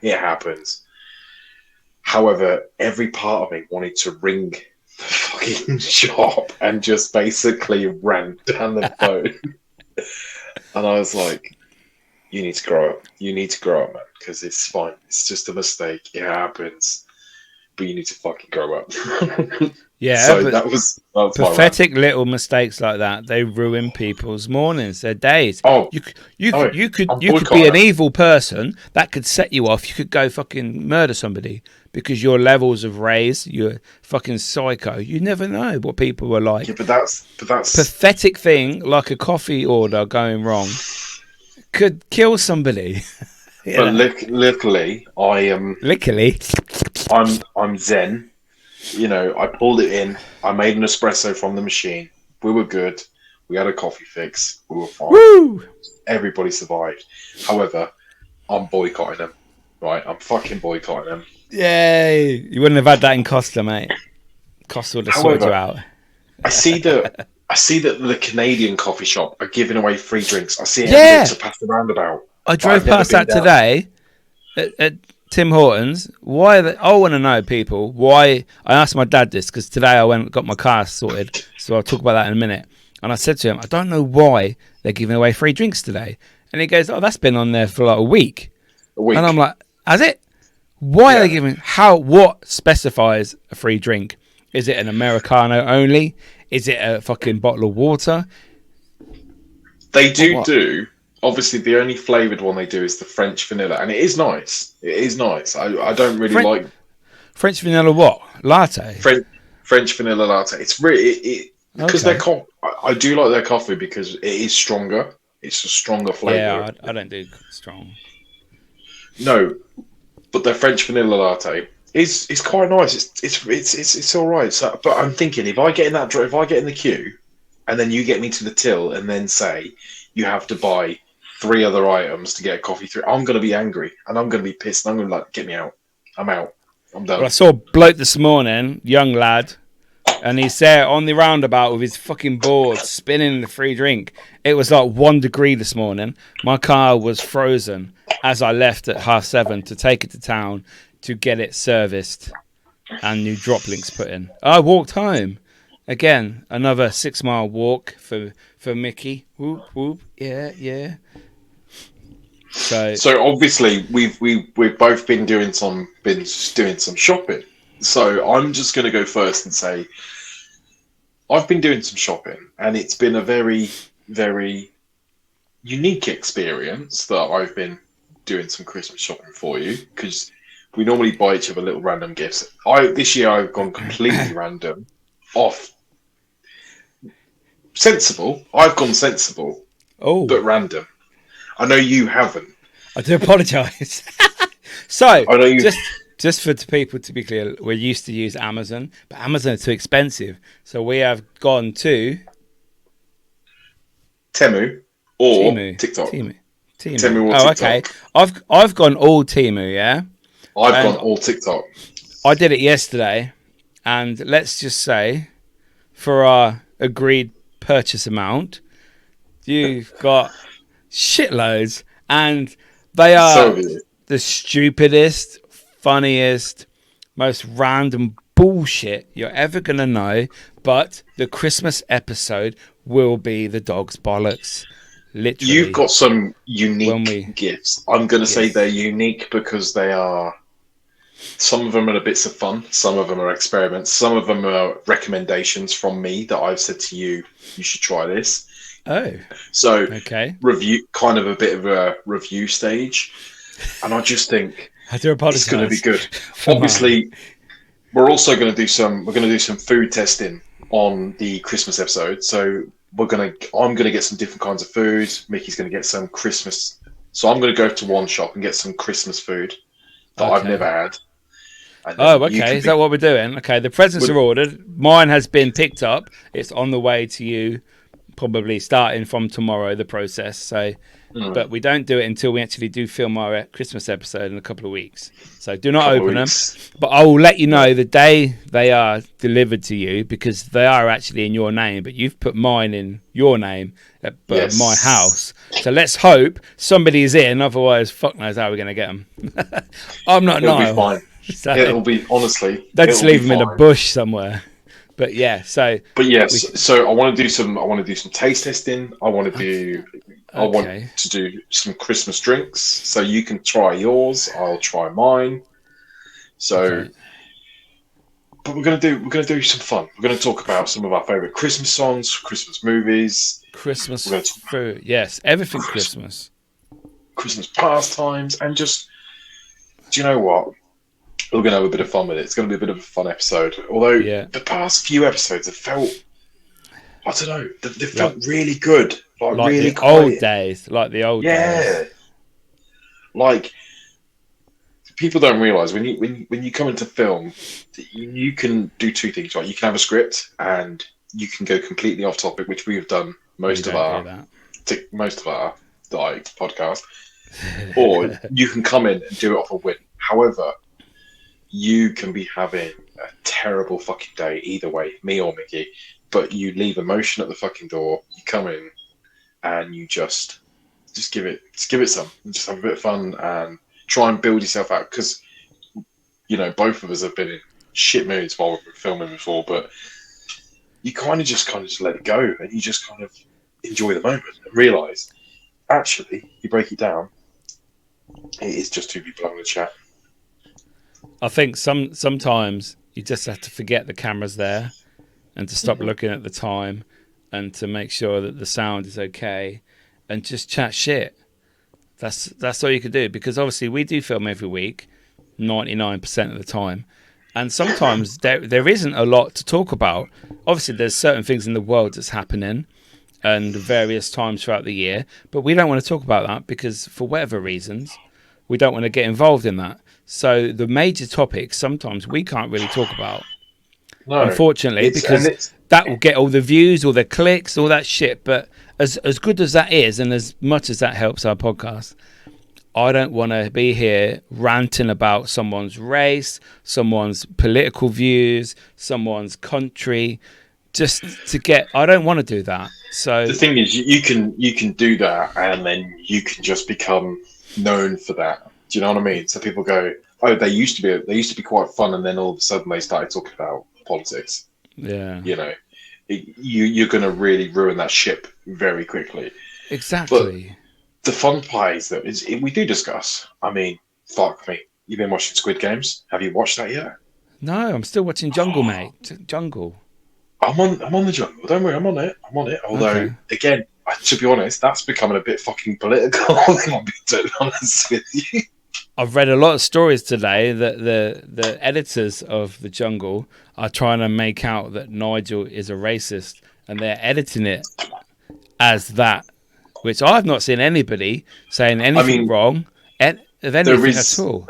Speaker 2: It happens. However, every part of me wanted to ring the fucking shop and just basically ran down the phone. And I was like, you need to grow up. You need to grow up, man, because it's fine. It's just a mistake. It happens. But you need to fucking grow up.
Speaker 3: Yeah,
Speaker 2: so that was
Speaker 3: pathetic little mistakes like that. They ruin people's mornings, their days. You could be an evil person that could set you off. You could go fucking murder somebody because your levels of raise. You're fucking psycho. You never know what people are like.
Speaker 2: Yeah, but that's
Speaker 3: pathetic thing like a coffee order going wrong could kill somebody.
Speaker 2: But luckily, I'm zen. I pulled it in. I made an espresso from the machine. We were good. We had a coffee fix. We were fine.
Speaker 3: Woo!
Speaker 2: Everybody survived. However, I'm boycotting them. Right? I'm fucking boycotting them.
Speaker 3: Yay! You wouldn't have had that in Costa, mate. Costa would have sorted you out.
Speaker 2: I see that the Canadian coffee shop are giving away free drinks. I see it to pass the roundabout.
Speaker 3: I drove past that today at Tim Hortons. I want to know, people, why. I asked my dad this because today I went and got my car sorted, so I'll talk about that in a minute. And I said to him, I don't know why they're giving away free drinks today. And he goes, that's been on there for like a week. And I'm like, has it? Why are they giving? What specifies a free drink? Is it an Americano only? Is it a fucking bottle of water?
Speaker 2: They do. Obviously, the only flavoured one they do is the French vanilla, and it is nice. It is nice. I don't really like
Speaker 3: French vanilla what? Latte?
Speaker 2: French vanilla latte. It's really because
Speaker 3: Okay.
Speaker 2: I do like their coffee because it is stronger. It's a stronger flavour.
Speaker 3: Yeah, I don't do strong.
Speaker 2: No, but their French vanilla latte is quite nice. It's all right. So, but I'm thinking if I get in the queue, and then you get me to the till, and then say you have to buy 3 other items to get a coffee through, I'm gonna be angry and I'm gonna be pissed. And I'm gonna like, get me out. I'm out. I'm done.
Speaker 3: Well, I saw a bloke this morning, young lad, and he's there on the roundabout with his fucking board spinning the free drink. It was like 1 degree this morning. My car was frozen as I left at 7:30 to take it to town to get it serviced and new drop links put in. I walked home. Again, another 6-mile walk for Mickey. Whoop, whoop. Yeah. So
Speaker 2: obviously we've both been doing some shopping. So I'm just going to go first and say I've been doing some shopping, and it's been a very, very unique experience that I've been doing some Christmas shopping for you, because we normally buy each other little random gifts. This year I've gone completely random, off sensible. I've gone sensible, but random. I know you haven't.
Speaker 3: I do apologise. So,
Speaker 2: I know you.
Speaker 3: Just for people to be clear, we used to use Amazon, but Amazon is too expensive. So we have gone to
Speaker 2: Temu or
Speaker 3: Temu.
Speaker 2: TikTok.
Speaker 3: Temu
Speaker 2: or
Speaker 3: oh,
Speaker 2: TikTok.
Speaker 3: okay. I've gone all Temu, yeah?
Speaker 2: I've gone all TikTok.
Speaker 3: I did it yesterday, and let's just say, for our agreed purchase amount, you've got shitloads, and they are the stupidest, funniest, most random bullshit you're ever going to know, but the Christmas episode will be the dog's bollocks. Literally.
Speaker 2: You've got some unique gifts. I'm going to say they're unique because they are... Some of them are bits of fun. Some of them are experiments. Some of them are recommendations from me that I've said to you, you should try this.
Speaker 3: Oh.
Speaker 2: So,
Speaker 3: okay.
Speaker 2: Review, kind of a bit of a review stage. And I just think...
Speaker 3: I do apologise.
Speaker 2: It's going to be good. Obviously, we're also going to do some food testing on the Christmas episode. So I'm going to get some different kinds of food. Mickey's going to get some Christmas. So I'm going to go to one shop and get some Christmas food that I've never had.
Speaker 3: Oh, okay. Is that what we're doing? Okay, the presents are ordered. Mine has been picked up. It's on the way to you, probably starting from tomorrow, the process. So, but we don't do it until we actually do film our Christmas episode in a couple of weeks. So do not open them. But I will let you know the day they are delivered to you, because they are actually in your name, but you've put mine in your name at my house. So let's hope somebody is in. Otherwise, fuck knows how we're going to get them. I'm not Niall.
Speaker 2: It'll be fine.
Speaker 3: So
Speaker 2: it'll be, honestly.
Speaker 3: They'll just leave them in a bush somewhere. But yeah, so.
Speaker 2: But yes, so I want to do some taste testing. I want to do some Christmas drinks. So you can try yours. I'll try mine. So, but we're gonna do some fun. We're gonna talk about some of our favorite Christmas songs, Christmas movies,
Speaker 3: Christmas food. Yes, everything Christmas
Speaker 2: pastimes, and just, do you know what? We're going to have a bit of fun with it. It's going to be a bit of a fun episode. Although the past few episodes have felt, I don't know, they felt really good. Like really
Speaker 3: the old days. Like the old days.
Speaker 2: Yeah. Like, people don't realise when you come into film, you can do two things, right? You can have a script and you can go completely off topic, which we've done most of our podcast. Or you can come in and do it off a whim. However, you can be having a terrible fucking day either way, me or Mickey, but you leave emotion at the fucking door. You come in and you just give it some, and just have a bit of fun and try and build yourself out, because both of us have been in shit moods while we've been filming before, but you kind of just let it go, and you just kind of enjoy the moment and realise actually, you break it down, it is just two people having a chat.
Speaker 3: I think sometimes you just have to forget the camera's there and to stop looking at the time and to make sure that the sound is okay and just chat shit. That's all you can do, because obviously we do film every week, 99% of the time, And sometimes there isn't a lot to talk about. Obviously, there's certain things in the world that's happening and various times throughout the year, but we don't want to talk about that because for whatever reasons, we don't want to get involved in that. So the major topics sometimes we can't really talk about,
Speaker 2: No,
Speaker 3: unfortunately, because that will get all the views, all the clicks, all that shit. But as good as that is, and as much as that helps our podcast, I don't want to be here ranting about someone's race, someone's political views, someone's country, just to get. I don't want to do that. So
Speaker 2: the thing is, you can do that, and then you can just become known for that. Do you know what I mean? So people go, "Oh, they used to be quite fun," and then all of a sudden they started talking about politics.
Speaker 3: yeah,
Speaker 2: You know, you're going to really ruin that ship very quickly.
Speaker 3: exactly.
Speaker 2: But the fun part is that we do discuss. I mean, fuck me. You've been watching Squid Games. Have you watched that yet?
Speaker 3: No, I'm still watching Jungle, mate. Jungle.
Speaker 2: I'm on the jungle. Don't worry, I'm on it. I'm on it. Although,
Speaker 3: Okay.
Speaker 2: again, to be honest, that's becoming a bit fucking political. I'll be totally honest with you.
Speaker 3: I've read a lot of stories today that the editors of the Jungle are trying to make out that Nigel is a racist, and they're editing it as that, which I've not seen anybody saying anything wrong of anything at all.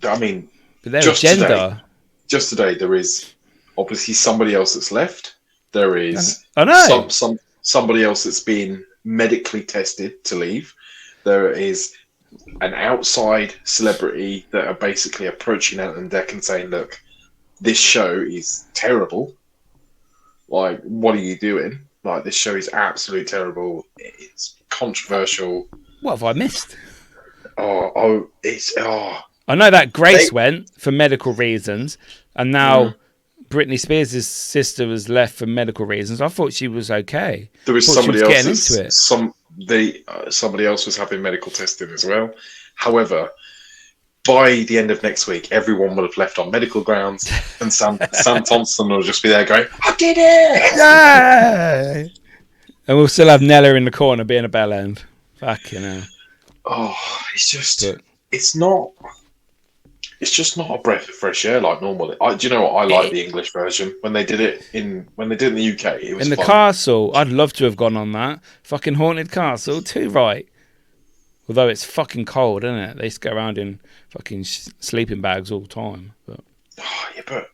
Speaker 2: I mean,
Speaker 3: But their agenda.
Speaker 2: Just today, there is obviously somebody else that's left. There is
Speaker 3: I know.
Speaker 2: somebody else that's been medically tested to leave. There is an outside celebrity that are basically approaching Ant and Dec and saying, "Look, this show is terrible. Like, what are you doing? Like, this show is absolutely terrible. It's controversial."
Speaker 3: What have I missed?
Speaker 2: I
Speaker 3: know that Grace went for medical reasons, and now Britney Spears' sister was left for medical reasons. I thought she was okay.
Speaker 2: There was
Speaker 3: somebody else getting into
Speaker 2: it. Somebody else was having medical testing as well. However, by the end of next week, everyone will have left on medical grounds, and Sam Thompson will just be there going, "I did it!"
Speaker 3: Yay! And we'll still have Nella in the corner being a bell end. Fucking hell.
Speaker 2: Oh, it's just not a breath of fresh air like normally. Do you know what? I like the English version when they did it in the UK. It was
Speaker 3: in the
Speaker 2: fun.
Speaker 3: castle. I'd love to have gone on that fucking haunted castle too. Right. Although it's fucking cold, isn't it? They used to go around in fucking sleeping bags all the time. But
Speaker 2: but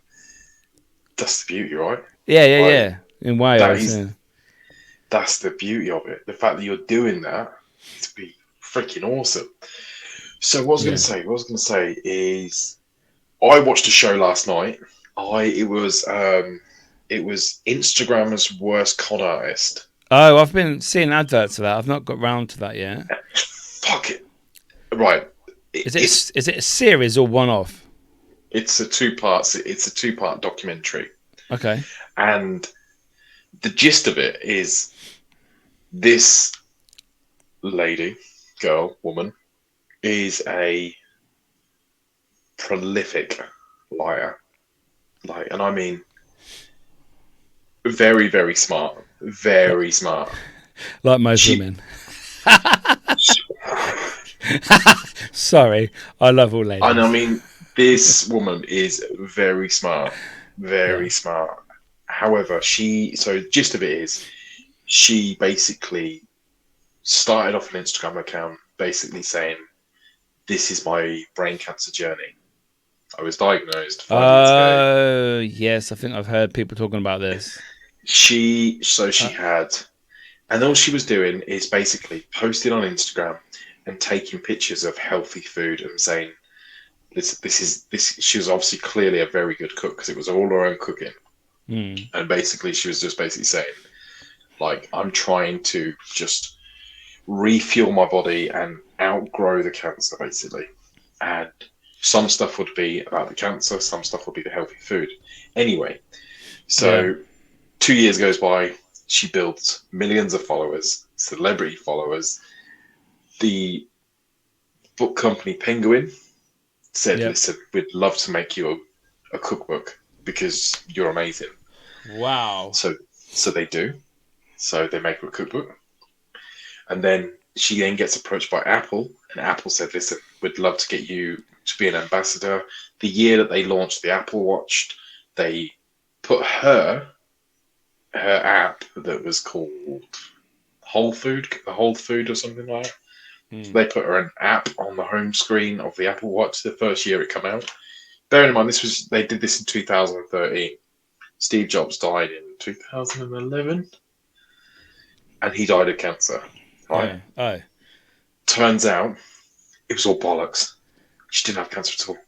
Speaker 2: that's the beauty, right?
Speaker 3: Yeah. In Wales,
Speaker 2: that's the beauty of it. The fact that you're doing that, it'd be freaking awesome. So what I was going to say is, I watched a show last night. It was Instagram's worst con artist.
Speaker 3: Oh, I've been seeing adverts of that. I've not got round to that yet.
Speaker 2: Fuck it. Right.
Speaker 3: Is it a series or one off?
Speaker 2: It's a two-part documentary.
Speaker 3: Okay.
Speaker 2: And the gist of it is, this woman, is a prolific liar. And I mean, very, very smart. Very smart.
Speaker 3: Like most women. Sorry, I love all ladies.
Speaker 2: And I mean, this woman is very smart. Very smart. However, gist of it is, she basically started off an Instagram account basically saying, "This is my brain cancer journey. I was diagnosed 5 years ago."
Speaker 3: Oh, yes, I think I've heard people talking about this.
Speaker 2: And all she was doing is basically posting on Instagram and taking pictures of healthy food and saying, this. She was obviously clearly a very good cook because it was all her own cooking. And basically she was just basically saying, like, I'm trying to just refuel my body and outgrow the cancer, basically. And some stuff would be about the cancer, some stuff would be the healthy food. Anyway, 2 years goes by, she builds millions of followers, celebrity followers. The book company Penguin said, "Listen, we'd love to make you a cookbook because you're amazing."
Speaker 3: Wow.
Speaker 2: So they do. So they make her a cookbook. And then she then gets approached by Apple, and Apple said, "Listen, we'd love to get you to be an ambassador." The year that they launched the Apple Watch, they put her app that was called Whole Food or something like that.
Speaker 3: Hmm.
Speaker 2: They put her an app on the home screen of the Apple Watch the first year it came out. Bearing in mind, they did this in 2013. Steve Jobs died in 2011, and he died of cancer. Right?
Speaker 3: Oh. Oh.
Speaker 2: Turns out it was all bollocks. She didn't have cancer at all.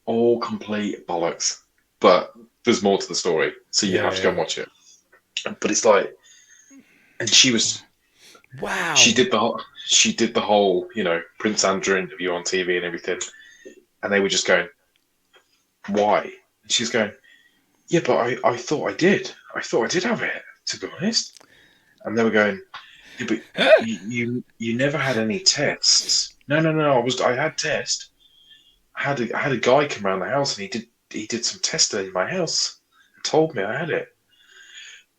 Speaker 2: All complete bollocks. But there's more to the story, so you have to go and watch it. But it's like, and she was.
Speaker 3: Wow.
Speaker 2: She did the whole, Prince Andrew interview on TV and everything, and they were just going, "Why?" And she's going, "Yeah, but I thought I did. I thought I did have it, to be honest." And they were going, "Yeah, but you never had any tests." No. I had tests. I had a guy come around the house and he did some testing in my house and told me I had it.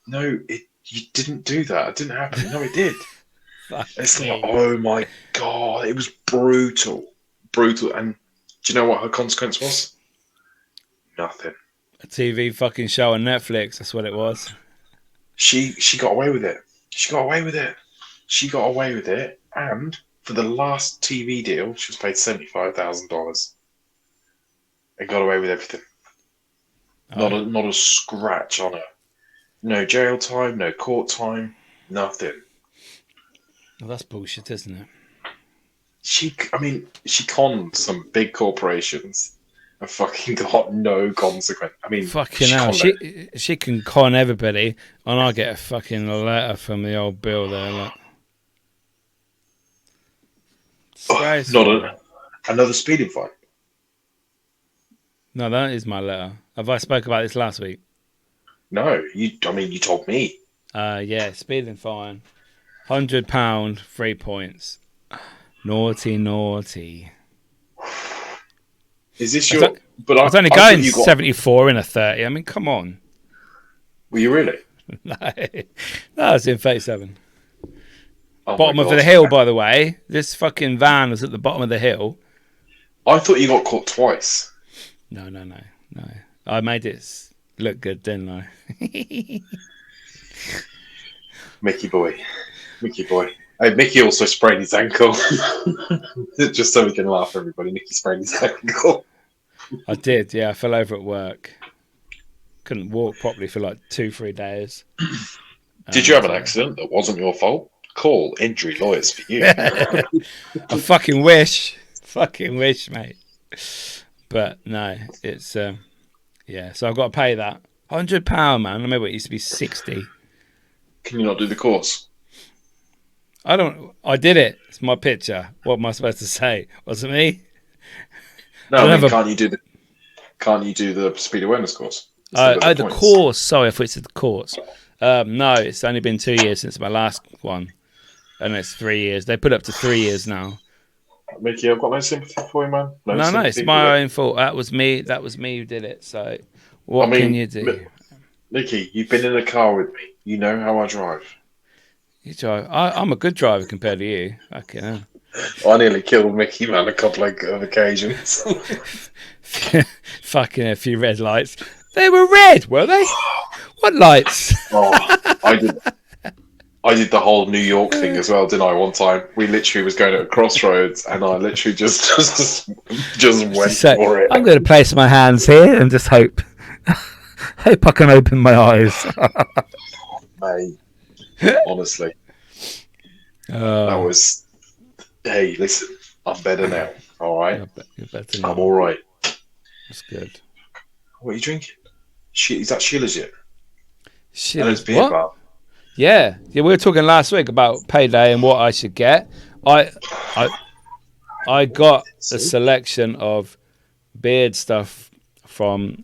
Speaker 2: No, you didn't do that. It didn't happen. No, it did. It's like, oh my God, it was brutal. And do you know what her consequence was? Nothing.
Speaker 3: A TV fucking show on Netflix. That's what it was.
Speaker 2: She got away with it. She got away with it. And for the last TV deal, she was paid $75,000 and got away with everything. Not a scratch on her. No jail time, no court time, nothing.
Speaker 3: Well, that's bullshit, isn't it?
Speaker 2: She conned some big corporations and fucking got no consequence. I mean,
Speaker 3: fucking hell. She can con everybody, and I get a fucking letter from the old Bill there. Like,
Speaker 2: another speeding fine.
Speaker 3: No, that is my letter. Have I spoke about this last week?
Speaker 2: No, you told me.
Speaker 3: Yeah, speeding fine. £100, 3 points. Naughty.
Speaker 2: Is this your?
Speaker 3: I was only going 74 in a 30. I mean, come on.
Speaker 2: Were you really?
Speaker 3: No, I was in 37.
Speaker 2: Oh
Speaker 3: bottom of the hill, by the way. This fucking van was at the bottom of the hill.
Speaker 2: I thought you got caught twice.
Speaker 3: No. I made it look good, didn't I?
Speaker 2: Mickey boy. Hey, Mickey also sprained his ankle. Just so we can laugh, everybody. Mickey sprained his ankle.
Speaker 3: I did, yeah. I fell over at work. Couldn't walk properly for like 2-3 days.
Speaker 2: Did you have an accident that wasn't your fault? Call injury lawyers for you.
Speaker 3: I fucking wish. Mate. But no, it's yeah. So I've got to pay that £100, man. I remember it used to be 60.
Speaker 2: Can you not do the course?
Speaker 3: I did it. It's my picture. What am I supposed to say? Was it me?
Speaker 2: No, can't you do the speed awareness course?
Speaker 3: The course. Sorry, I thought it said the course. No, it's only been 2 years since my last one, and it's 3 years. They put it up to 3 years now.
Speaker 2: Mickey, I've got no sympathy for you, man.
Speaker 3: No, it's my own fault. That was me who did it. So, what can you do?
Speaker 2: Mickey, you've been in a car with me. You know how I drive.
Speaker 3: You drive. I'm a good driver compared to you. Fucking hell.
Speaker 2: I nearly killed Mickey, man, a couple of occasions.
Speaker 3: Fucking a few red lights. They were red, were they? What lights?
Speaker 2: I did the whole New York thing as well, didn't I? One time, we literally was going at a crossroads, and I literally just went for it.
Speaker 3: I'm going to place my hands here and just hope I can open my eyes.
Speaker 2: Mate, honestly, that was. Hey, listen, I'm better now. All right,
Speaker 3: you're better now.
Speaker 2: I'm all right.
Speaker 3: That's good.
Speaker 2: What are you drinking? Is that Sheila's yet?
Speaker 3: Sheila's beer bar. Yeah, we were talking last week about payday and what I should get. I got a selection of beard stuff from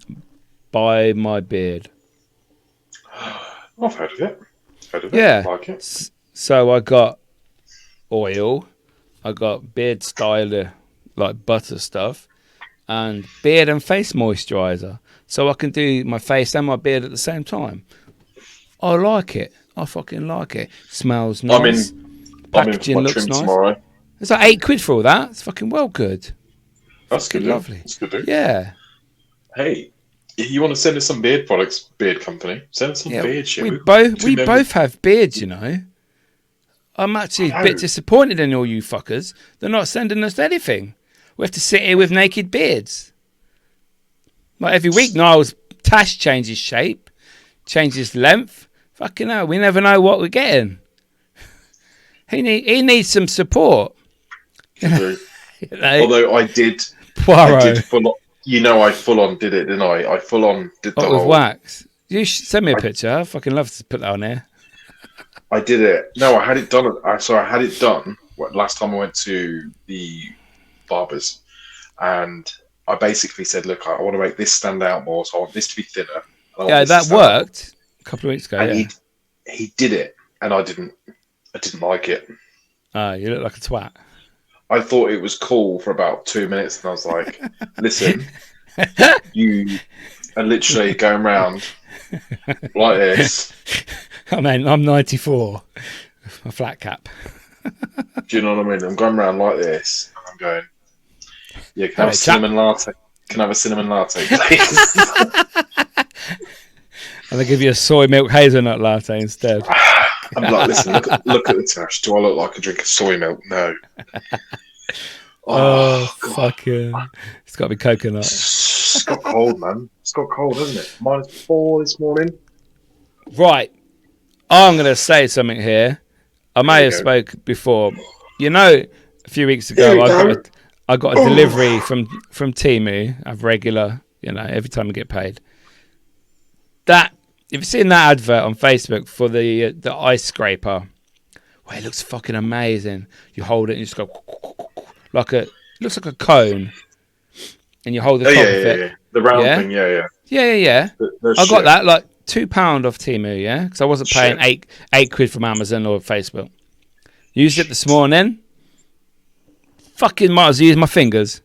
Speaker 3: Buy My Beard.
Speaker 2: I've heard of it.
Speaker 3: Yeah.
Speaker 2: I like it.
Speaker 3: So I got oil, I got beard styler, like butter stuff, and beard and face moisturizer. So I can do my face and my beard at the same time. I like it. I fucking like it. Smells nice.
Speaker 2: I'm in for
Speaker 3: Packaging
Speaker 2: my
Speaker 3: looks
Speaker 2: trim
Speaker 3: nice.
Speaker 2: tomorrow.
Speaker 3: It's like £8 for all that. It's fucking well good.
Speaker 2: That's good.
Speaker 3: Lovely.
Speaker 2: That's good. Dude.
Speaker 3: Yeah.
Speaker 2: Hey, if you want to send us some beard products, beard company, send us some
Speaker 3: Yeah.
Speaker 2: beard shit.
Speaker 3: We both have beards, you know. I'm actually a bit disappointed in all you fuckers. They're not sending us anything. We have to sit here with naked beards. Like every week, Niall's tash changes shape, changes length. Fucking hell, we never know what we're getting. He needs some support. You know?
Speaker 2: Although I did full on. You know, I full on did it, didn't I? I full on did the
Speaker 3: with
Speaker 2: whole
Speaker 3: wax. You should send me a picture. I'd fucking love to put that on here.
Speaker 2: I did it. No, I had it done. I had it done last time I went to the barbers, and I basically said, "Look, I want to make this stand out more, so I want this to be thinner."
Speaker 3: Yeah, that worked a couple of weeks ago.
Speaker 2: And
Speaker 3: yeah,
Speaker 2: he did it, and I didn't like it.
Speaker 3: You look like a twat.
Speaker 2: I thought it was cool for about 2 minutes, and I was like, "Listen, you are literally going around like this."
Speaker 3: I mean, I'm 94, a flat cap.
Speaker 2: Do you know what I mean? I'm going around like this, and I'm going, "Yeah, can I have a cinnamon latte? Can I have a cinnamon latte, please?"
Speaker 3: And they give you a soy milk hazelnut latte instead.
Speaker 2: I'm like, "Listen, look at the tash. Do I look like a drink of soy milk? No."
Speaker 3: Oh fuck yeah! It's got to be coconut.
Speaker 2: It's got cold, man. It's got cold, hasn't it? -4 this morning.
Speaker 3: Right, I'm going to say something here. I may have spoke before. You know, a few weeks ago, I got a delivery from Temu. I have regular, you know, every time I get paid. That, if you've seen that advert on Facebook for the ice scraper, well, it looks fucking amazing. You hold it and you just go it looks like a cone, and you hold the top of it.
Speaker 2: Yeah. The round thing, yeah.
Speaker 3: Yeah. I got that like £2 off Temu, yeah, because I wasn't paying £8 from Amazon or Facebook. Used it this morning. Fucking might as well use my fingers.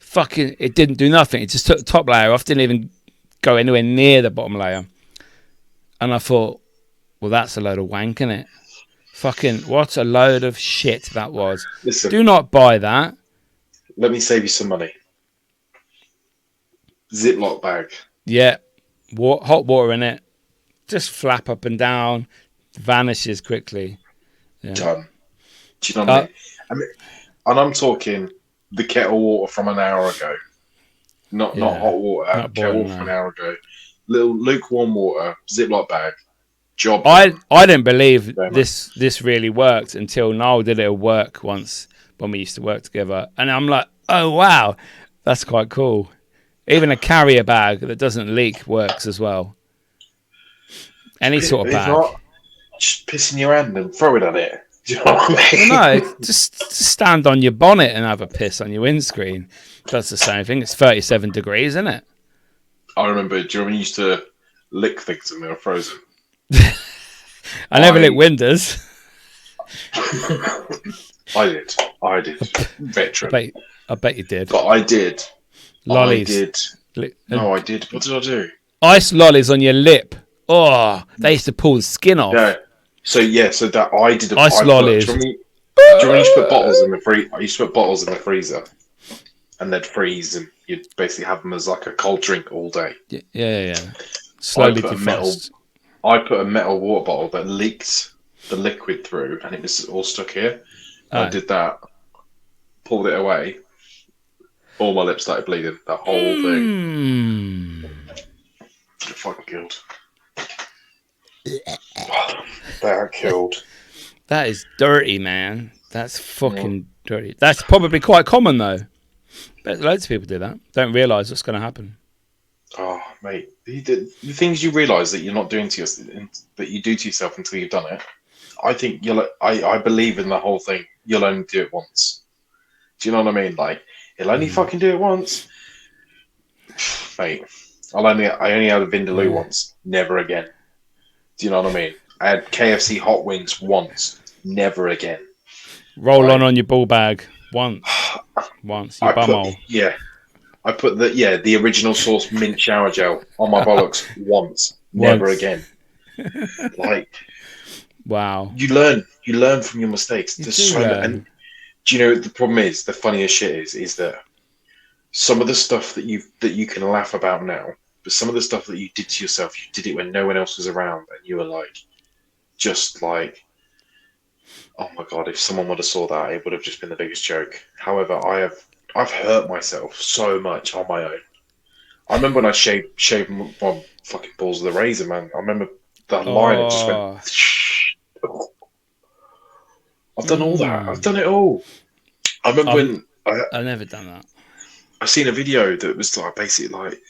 Speaker 3: Fucking, it didn't do nothing. It just took the top layer off. Didn't even go anywhere near the bottom layer. And I thought, well, that's a load of wank, innit? Fucking, what a load of shit that was.
Speaker 2: Listen,
Speaker 3: do not buy that.
Speaker 2: Let me save you some money. Ziploc bag.
Speaker 3: Yeah. Hot water in it. Just flap up and down. Vanishes quickly. Yeah.
Speaker 2: Done. Do you know what I mean? And I'm talking the kettle water from an hour ago. Not hot water.
Speaker 3: Not
Speaker 2: kettle water from an hour ago. Little lukewarm water. Ziploc bag. Job.
Speaker 3: I didn't believe this really worked until Niall did it at work once when we used to work together. And I'm like, oh, wow. That's quite cool. Even a carrier bag that doesn't leak works as well. Any sort of bag.
Speaker 2: Not just piss in your hand and throw it at it. Do you know what I mean?
Speaker 3: Well, no, just stand on your bonnet and have a piss on your windscreen. That's the same thing. It's 37 degrees, isn't it?
Speaker 2: I remember, do you remember you used to lick things and they were frozen?
Speaker 3: I never licked windows.
Speaker 2: I did. Veteran.
Speaker 3: I bet you did.
Speaker 2: But I did.
Speaker 3: Lollies.
Speaker 2: I did. No, I did. What did I do?
Speaker 3: Ice lollies on your lip. Oh, they used to pull the skin off.
Speaker 2: Yeah. So that I did.
Speaker 3: Ice lollies.
Speaker 2: Do you remember you used to put bottles in the freezer? I used to put bottles in the freezer, and they'd freeze, and you'd basically have them as like a cold drink all day.
Speaker 3: Yeah. Slowly defrost.
Speaker 2: I put a metal water bottle that leaked the liquid through, and it was all stuck here. I did that, pulled it away. All my lips started bleeding. That whole thing. It fucking killed. That killed.
Speaker 3: That is dirty, man. That's fucking dirty. That's probably quite common, though. But loads of people do that. Don't realise what's going to happen.
Speaker 2: Oh, mate. The things you realise that you're not doing to yourself, that you do to yourself until you've done it. I think I believe in the whole thing. You'll only do it once. Do you know what I mean? Like, you'll only fucking do it once. Mate, I only had a Vindaloo once. Never again. Do you know what I mean? I had KFC hot wings once. Never again.
Speaker 3: Roll on your ball bag once. You bumhole.
Speaker 2: Yeah. I put the original sauce mint shower gel on my bollocks once. Never again. Like,
Speaker 3: Wow.
Speaker 2: You learn from your mistakes.
Speaker 3: You
Speaker 2: There's
Speaker 3: do
Speaker 2: so many,
Speaker 3: learn.
Speaker 2: and do you know the problem is the funniest shit is that some of the stuff that you can laugh about now, but some of the stuff that you did to yourself, you did it when no one else was around, and you were like, just like, oh my god, if someone would have saw that, it would have just been the biggest joke. However, I've hurt myself so much on my own. I remember when I shaved my fucking balls with a razor, man. I remember that line. It just went.
Speaker 3: Oh.
Speaker 2: I've done all that. I've done it all. I remember when
Speaker 3: I've never done that.
Speaker 2: I seen a video that was like basically like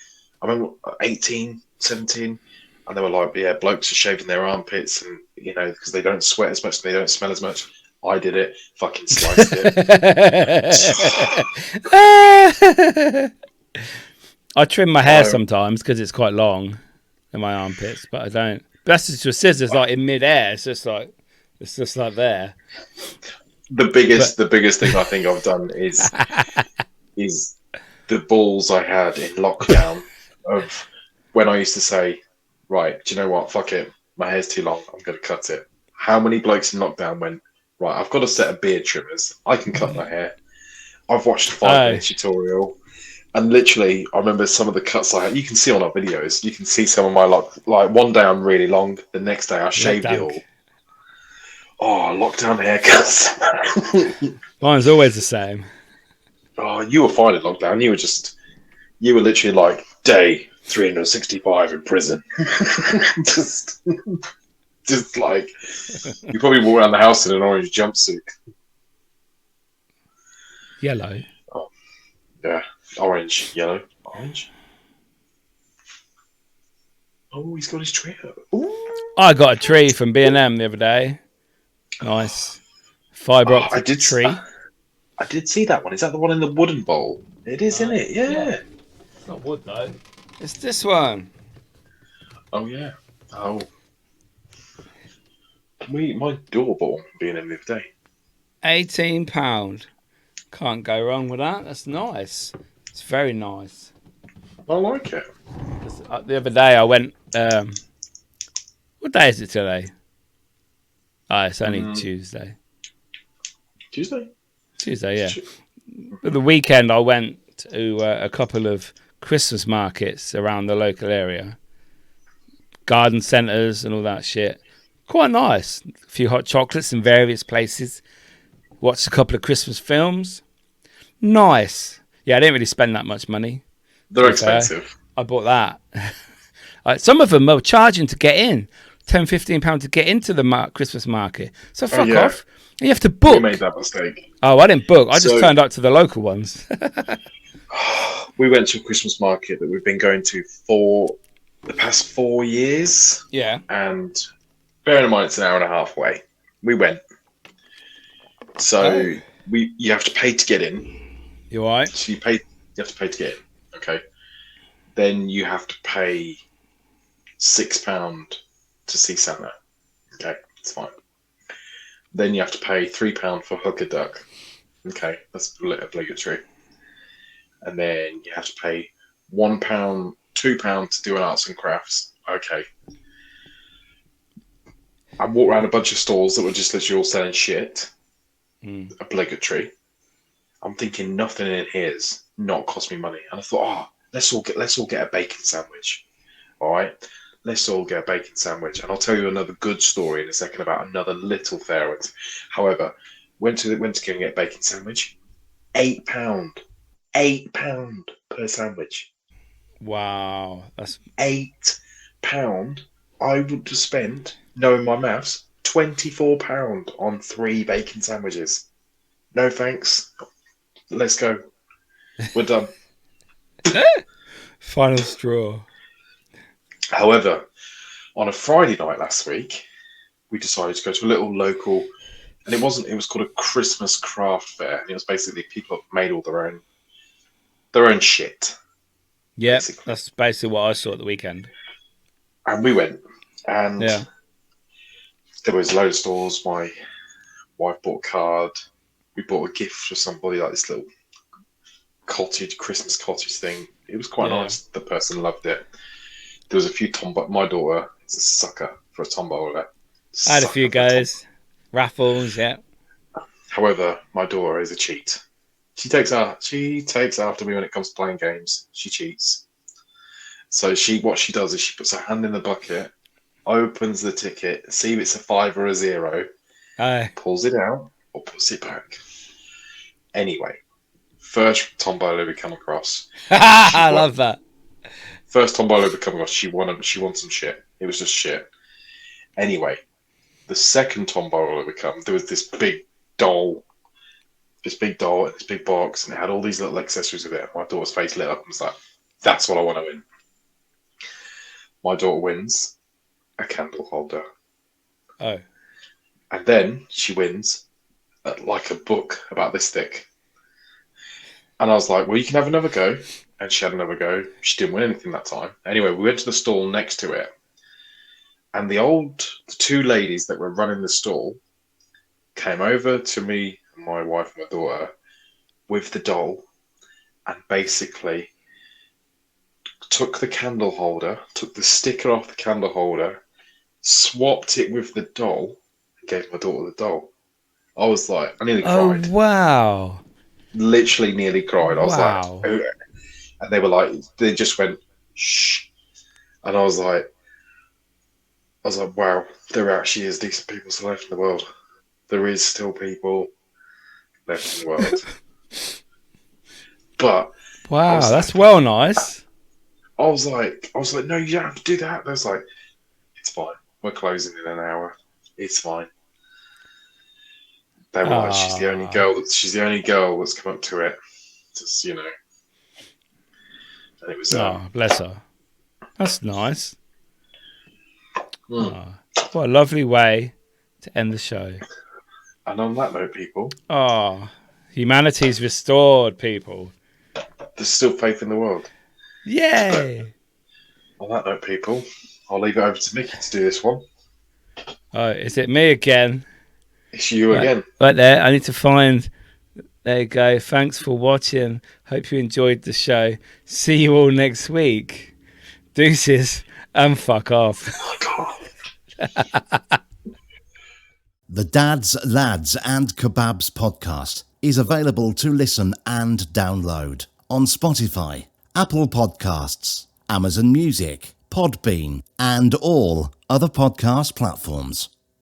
Speaker 2: I remember 18, 17, and they were like, yeah, blokes are shaving their armpits, and you know because they don't sweat as much and they don't smell as much. I did it. Fucking sliced it.
Speaker 3: I trim my hair sometimes because it's quite long in my armpits, but I don't. But that's just with scissors, like in mid-air. It's just like there.
Speaker 2: The biggest thing I think I've done is the balls I had in lockdown of when I used to say, right, do you know what? Fuck it. My hair's too long. I'm going to cut it. How many blokes in lockdown went, right, I've got a set of beard trimmers. I can cut my hair. I've watched a 5-minute tutorial. And literally, I remember some of the cuts I had. You can see on our videos. You can see some of my, like one day I'm really long. The next day I shaved it all. Oh, lockdown haircuts.
Speaker 3: Mine's always the same.
Speaker 2: Oh, you were fine in lockdown. You were literally like day 365 in prison. just like you probably walk around the house in an orange jumpsuit.
Speaker 3: Yellow.
Speaker 2: Oh, yeah, orange, yellow, orange. Oh, he's got his tree up. Ooh.
Speaker 3: I got a tree from B&M the other day. Nice fibre optic tree.
Speaker 2: I did see that one. Is that the one in the wooden bowl? It is, isn't it? Yeah.
Speaker 3: It's not wood though. It's this one.
Speaker 2: Oh yeah. Oh. My door bought being in the other day.
Speaker 3: £18. Can't go wrong with that. That's nice. It's very nice.
Speaker 2: I like it.
Speaker 3: The other day I went. What day is it today? Oh, it's only Tuesday.
Speaker 2: Tuesday,
Speaker 3: yeah. But the weekend I went to a couple of Christmas markets around the local area. Garden centres and all that shit. Quite nice. A few hot chocolates in various places. Watched a couple of Christmas films. Nice. Yeah, I didn't really spend that much money.
Speaker 2: They're expensive.
Speaker 3: I bought that. Some of them were charging to get in. £10-15 to get into the Christmas market. So fuck off. And you have to book.
Speaker 2: We made that mistake.
Speaker 3: Oh, I didn't book. I just turned up to the local ones.
Speaker 2: We went to a Christmas market that we've been going to for the past 4 years.
Speaker 3: Yeah.
Speaker 2: And bearing in mind it's an hour and a half away, we went. So you have to pay to get in.
Speaker 3: You all right?
Speaker 2: So you have to pay to get in. Okay. Then you have to pay £6 to see Santa. Okay, it's fine. Then you have to pay £3 for hook a duck. Okay, that's obligatory. And then you have to pay £1, £2 to do an arts and crafts. Okay. I walked around a bunch of stalls that were just literally all selling shit. Obligatory. I'm thinking nothing in here's not cost me money. And I thought, let's all get a bacon sandwich. All right. Let's all get a bacon sandwich. And I'll tell you another good story in a second about another little fair. However, went to go and get a bacon sandwich. £8. £8 per sandwich.
Speaker 3: Wow. That's
Speaker 2: £8. I would have spent, knowing my maths, £24 on 3 bacon sandwiches. No thanks. Let's go. We're done.
Speaker 3: Final straw.
Speaker 2: However, on a Friday night last week, we decided to go to a little local, and it was called a Christmas craft fair. And it was basically people have made all their own shit.
Speaker 3: Yeah, that's basically what I saw at the weekend.
Speaker 2: And we went, and there was loads of stores. My wife bought a card. We bought a gift for somebody, like this little Christmas cottage thing. It was quite nice. The person loved it. There was a few my daughter is a sucker for a tombola.
Speaker 3: I had a few
Speaker 2: Suck of a
Speaker 3: goes. Raffles, yeah.
Speaker 2: However, my daughter is a cheat. She takes after me when it comes to playing games. She cheats. So what she does is she puts her hand in the bucket, opens the ticket, see if it's a 5 or a 0,
Speaker 3: Oh.
Speaker 2: pulls it out, or puts it back. Anyway, first tombola we come across.
Speaker 3: I love that.
Speaker 2: First tombola we come across, she won some shit. It was just shit. Anyway, the second tombola we come, there was this big doll in this big box, and it had all these little accessories with it. My daughter's face lit up and was like, that's what I want to win. My daughter wins a candle holder.
Speaker 3: Oh.
Speaker 2: And then she wins like a book about this thick. And I was like, well, you can have another go. And she had another go. She didn't win anything that time. Anyway, we went to the stall next to it. And the two ladies that were running the stall came over to me, my wife and my daughter, with the doll, and basically took the candle holder, took the sticker off the candle holder, swapped it with the doll, and gave my daughter the doll. I was like, I nearly cried.
Speaker 3: Oh, wow.
Speaker 2: Literally nearly cried. I was like,
Speaker 3: Wow.
Speaker 2: oh. And they were like, they just went, shh. And I was like, wow, there actually is decent people still left in the world. There is still people left in the world. But
Speaker 3: Wow, that's well nice.
Speaker 2: I was like, no, you don't have to do that. They was like, it's fine. We're closing in an hour. It's fine. They were like, she's the only girl that's come up to it. Just, and it was.
Speaker 3: Oh, bless her. That's nice.
Speaker 2: Mm.
Speaker 3: Oh, what a lovely way to end the show.
Speaker 2: And on that note, people.
Speaker 3: Oh, humanity's restored, people.
Speaker 2: There's still faith in the world.
Speaker 3: Yay!
Speaker 2: So, on that note, people, I'll leave it over to Miki to do this one.
Speaker 3: Oh, is it me again?
Speaker 2: It's you again.
Speaker 3: Right there. I need to find. There you go. Thanks for watching. Hope you enjoyed the show. See you all next week. Deuces and fuck off.
Speaker 1: The Dads, Lads and Kebabs podcast is available to listen and download on Spotify, Apple Podcasts, Amazon Music, Podbean, and all other podcast platforms.